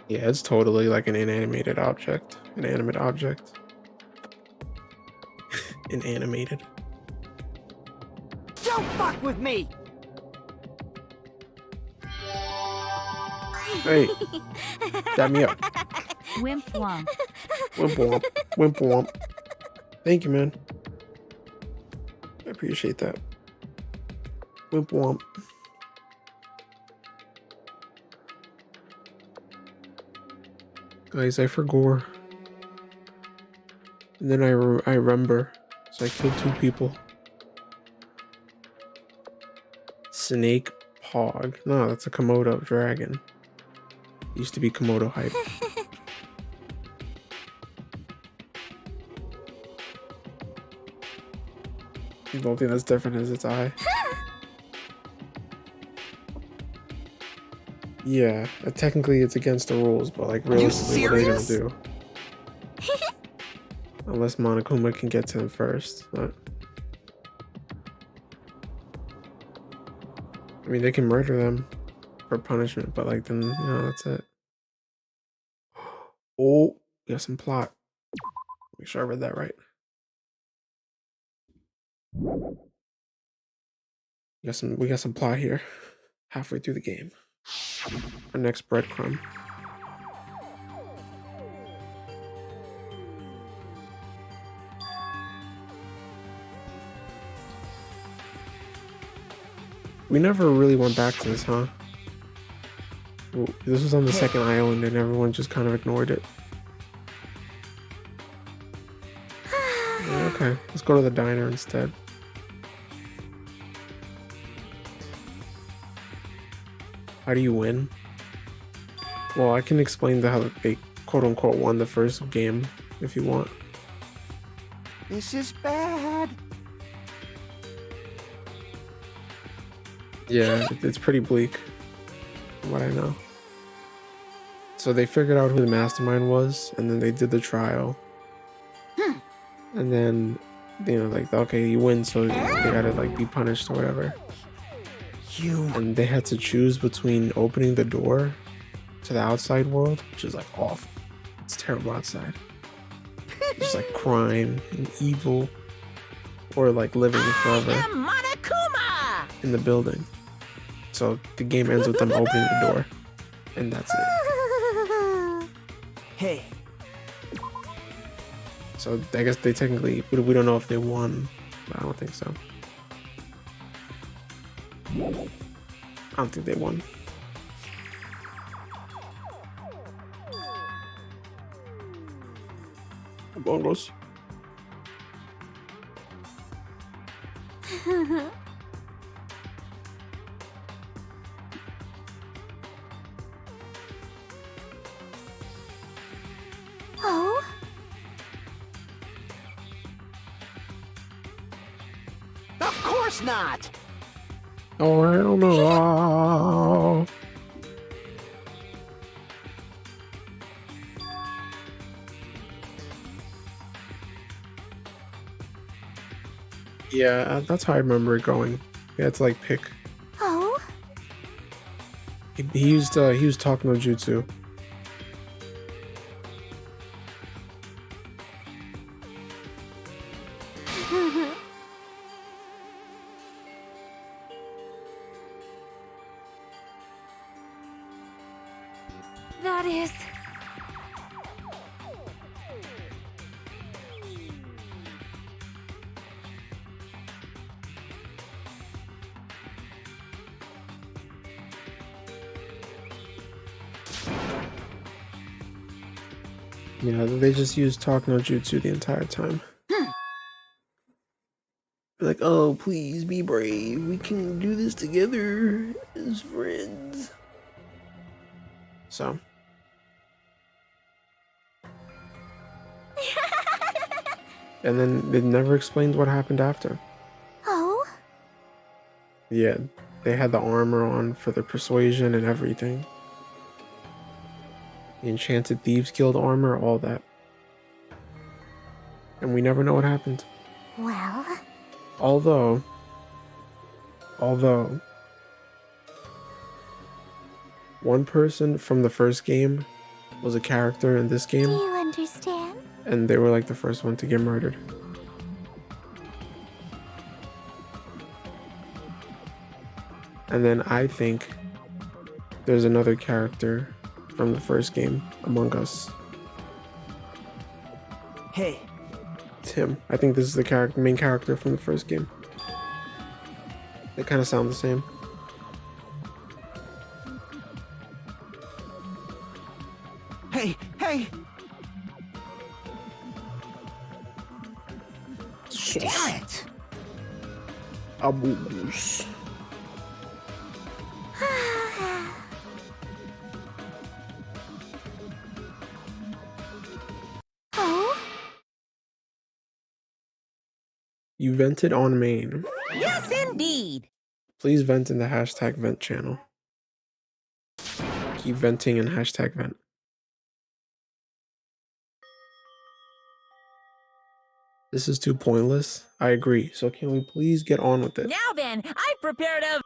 Yeah, it's totally like an inanimated object. Inanimate object. Inanimated. Don't fuck with me! Hey, dab me up. Wimp womp. Wimp womp. Wimp womp. Thank you, man. I appreciate that. Wimp womp. Guys, I forgot. And then I remember. So I killed 2 people. Snake Pog. No, that's a Komodo dragon. Used to be Komodo hype. The only thing that's different is its eye. Yeah, technically it's against the rules, but like realistically, what are they gonna do? Unless Monokuma can get to him first. But... I mean, they can murder them for punishment, but like then, you know, that's it. Oh, we got some plot. Make sure I read that right. We got some plot here. Halfway through the game. Our next breadcrumb. We never really went back to this, huh? Ooh, this was on the second island and everyone just kind of ignored it. Yeah, okay, let's go to the diner instead. How do you win? Well, I can explain how they quote-unquote won the first game if you want. This is bad. Yeah, it's pretty bleak, from what I know. So they figured out who the mastermind was, and then they did the trial. And then you know, like, okay, you win, so they gotta like be punished or whatever. And they had to choose between opening the door to the outside world, which is like awful. It's terrible outside. Just like crime and evil, or like living forever in the building. So the game ends with them opening the door, and that's it. Hey. So I guess they technically, we don't know if they won, but I don't think so. I don't think they won. Bongos. Oh? Of course not! Oh, hell no. Yeah, that's how I remember it going. You had to like pick. Oh? He used talking no jutsu. That is... Yeah, they just used talk no jutsu the entire time. Like, oh, please be brave. We can do this together as friends. So. And then it never explains what happened after. Oh? Yeah, they had the armor on for the persuasion and everything. The enchanted thieves guild armor, all that. And we never know what happened. Well... Although, one person from the first game was a character in this Do game, you understand? and they were like the first one to get murdered. And then I think there's another character from the first game among us. Hey. It's him. I think this is the main character from the first game. They kind of sound the same. Hey, hey! Damn it! Abus. Oh? You vented on main. Yes, indeed. Please vent in the hashtag vent channel. Keep venting in hashtag vent. This is too pointless. I agree. So can we please get on with it? Now then, I've prepared a...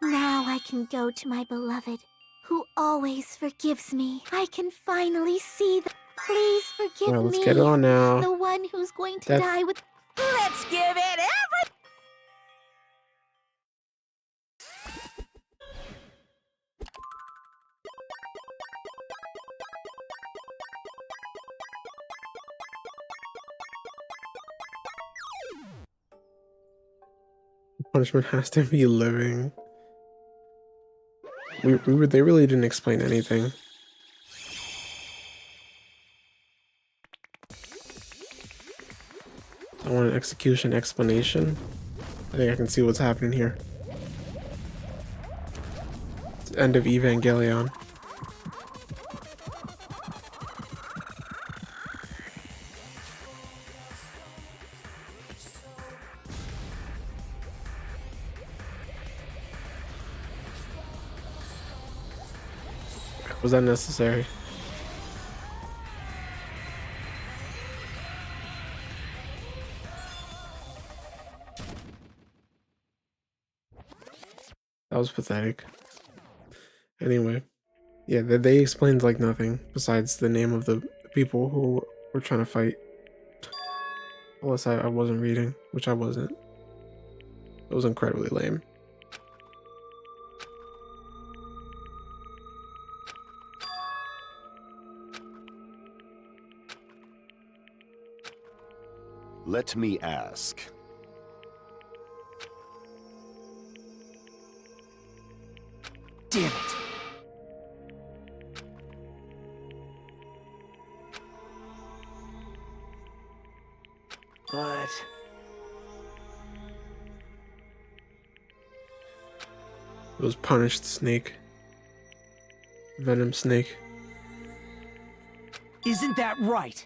Now I can go to my beloved, who always forgives me. I can finally see the... Please forgive Well, me. let's get it on now. The one who's going to That's- die with... Let's give it every... Punishment has to be living. They really didn't explain anything. I want an execution explanation. I think I can see what's happening here. It's end of Evangelion. Was that necessary? That was pathetic. Anyway, yeah, they explained like nothing besides the name of the people who were trying to fight. Unless I wasn't reading, which I wasn't. It was incredibly lame. Let me ask. Damn it. But... It was punished snake. Venom snake. isn't that right?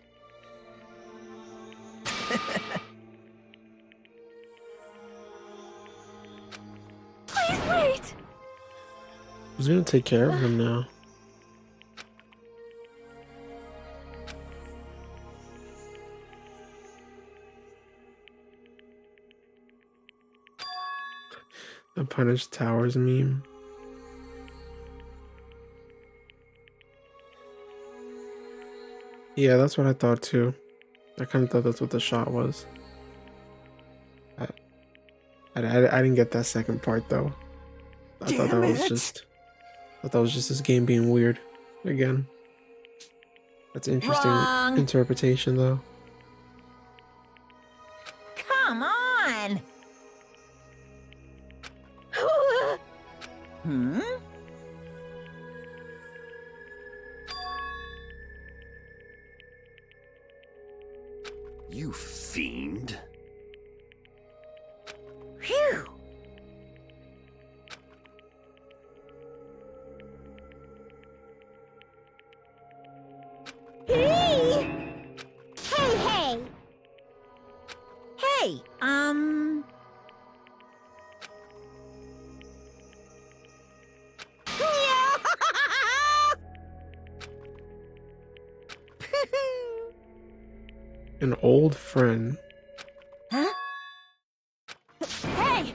Please wait! Who's gonna take care of him now? The Punished Towers meme. Yeah, that's what I thought too. I kind of thought that's what the shot was. I didn't get that second part though. I thought that was just this game being weird again. That's interesting Wrong. interpretation though. Come on! Hmm? You fiend. Phew! Hey! Hey, hey! Hey, An old friend. Huh? Hey!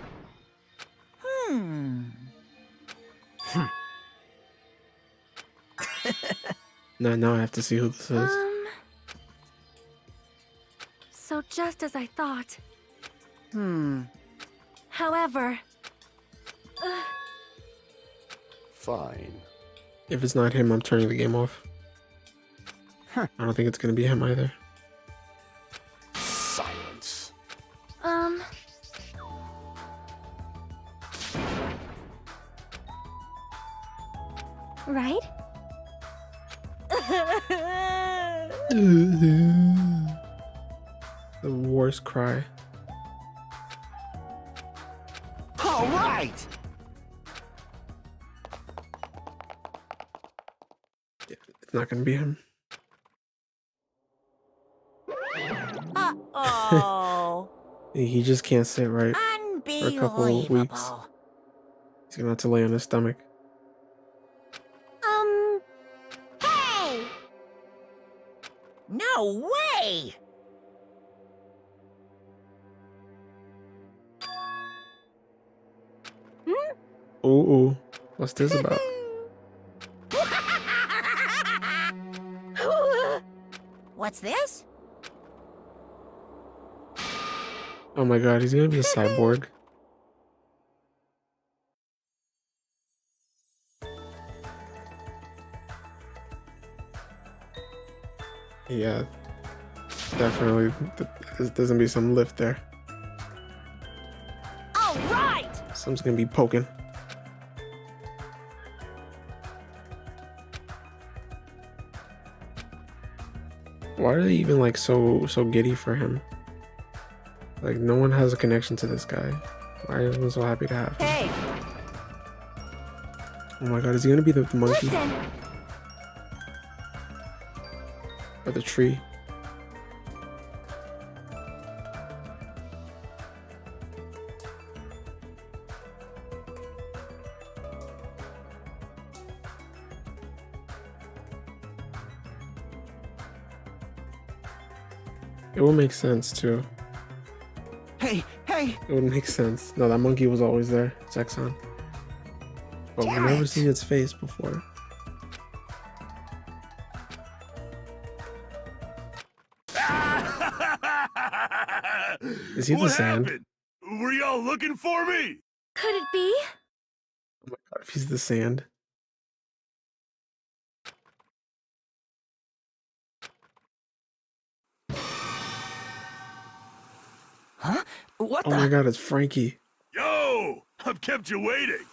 Now I have to see who this is. So just as I thought. Hmm. However... Fine. If it's not him, I'm turning the game off. I don't think it's gonna be him either. Silence. Right? The worst cry. All right! It's not gonna be him. Uh-oh. He just can't sit right for a couple of weeks. Unbelievable. He's gonna have to lay on his stomach. Hey! No way! Ooh, what's this about? What's this? Oh my god, he's gonna be a cyborg. Yeah, definitely. There's gonna be some lift there. All right! Someone's gonna be poking. Why are they even like so giddy for him? Like no one has a connection to this guy. Why are everyone so happy to have him? Hey! Oh my god, is he gonna be the monkey Listen! or the tree? It would make sense too. Hey, hey! It would make sense. No, that monkey was always there. Zexon. But we've never seen its face before. Is he the sand? Happened? Were y'all looking for me? Could it be? Oh my god, if he's the sand. Huh? What Oh the? my god, it's Frankie. Yo, I've kept you waiting.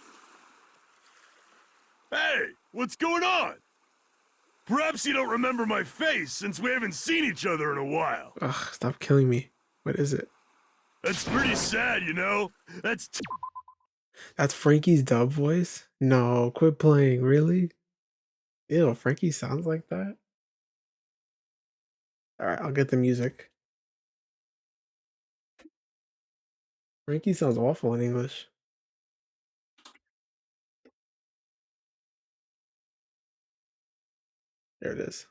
Hey, what's going on? Perhaps you don't remember my face since we haven't seen each other in a while. Ugh, stop killing me. What is it? That's pretty sad, you know? That's Frankie's dub voice? No, quit playing, really? Ew, Frankie sounds like that? Alright, I'll get the music. Frankie sounds awful in English. There it is.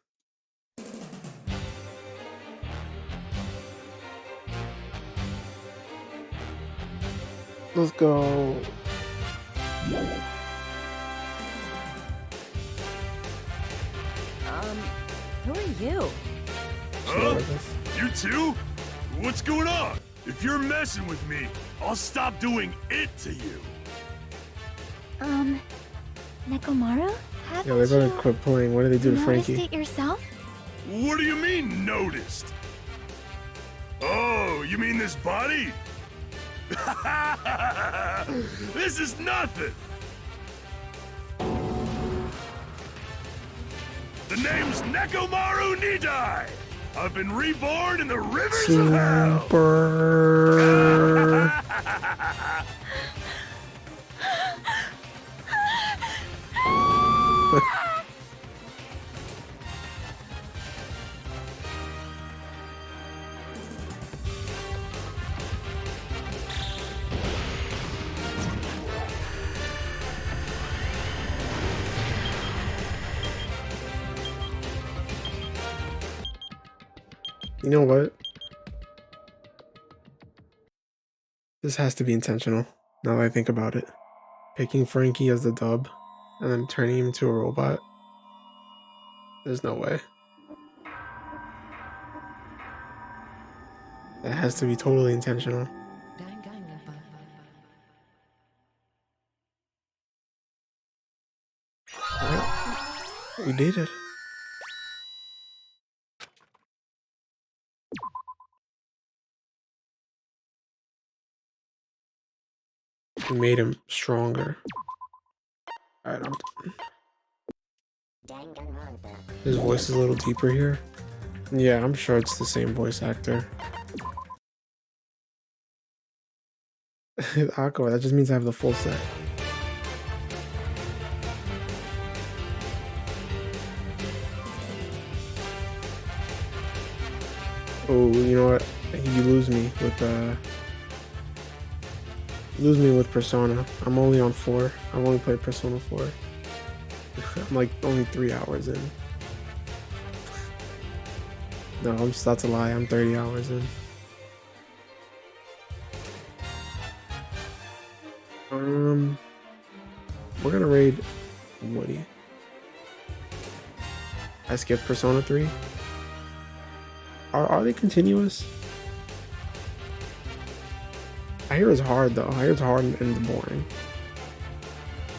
Let's go. Who are you? Huh? You too? What's going on? If you're messing with me, I'll stop doing it to you. Nekomaru? Yeah, they better quit playing. What did they do to Noticed Frankie? it yourself? What do you mean, noticed? Oh, you mean this body? This is nothing! The name's Nekomaru Nidai! I've been reborn in the rivers of hell! Super. You know what? This has to be intentional, now that I think about it. Picking Frankie as the dub, and then turning him into a robot. There's no way. That has to be totally intentional. Alright, we did it. We made him stronger. Alright, his voice is a little deeper here. Yeah, I'm sure it's the same voice actor. Aqua, that just means I have the full set. Oh, you know what? You lose me with Persona. I'm only on 4. I've only played Persona 4. I'm like only 3 hours in. No, that's a lie. I'm 30 hours in. We're gonna raid Woody. I skipped Persona 3. Are they continuous? I hear it's hard though. I hear it's hard and boring.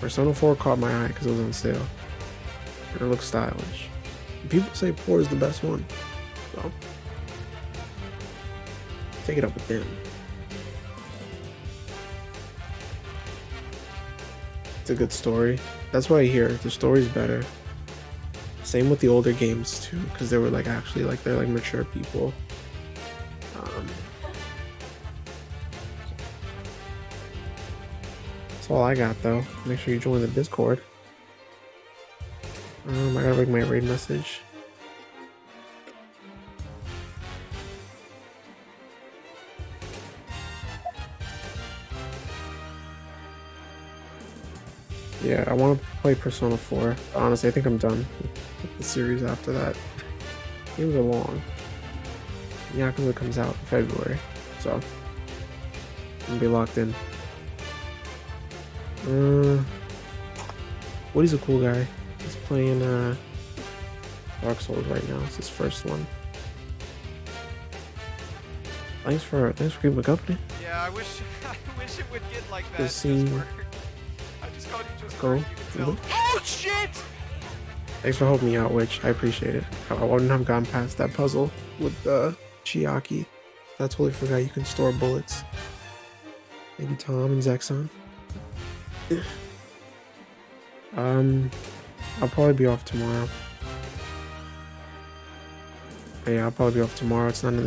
Persona 4 caught my eye because it was on sale. And it looks stylish. People say 4 is the best one. So take it up with them. It's a good story. That's what I hear. The story's better. Same with the older games too, because they were like actually like they're like mature people. That's all I got though. Make sure you join the Discord. I gotta make my raid message. Yeah, I want to play Persona 4. Honestly, I think I'm done with the series after that. Games are long. Yakuza comes out in February, so I'm gonna be locked in. Woody's a cool guy. He's playing Dark Souls right now. It's his first one. Thanks for keeping me company. Yeah, I wish it would get like that. This scene. I just called you just Go. you can tell. Oh shit! Thanks for helping me out, Witch. I appreciate it. I wouldn't have gone past that puzzle with Chiaki. I totally forgot you can store bullets. Thank you, Tom and Zexon. I'll probably be off tomorrow. Yeah, I'll probably be off tomorrow. It's not in the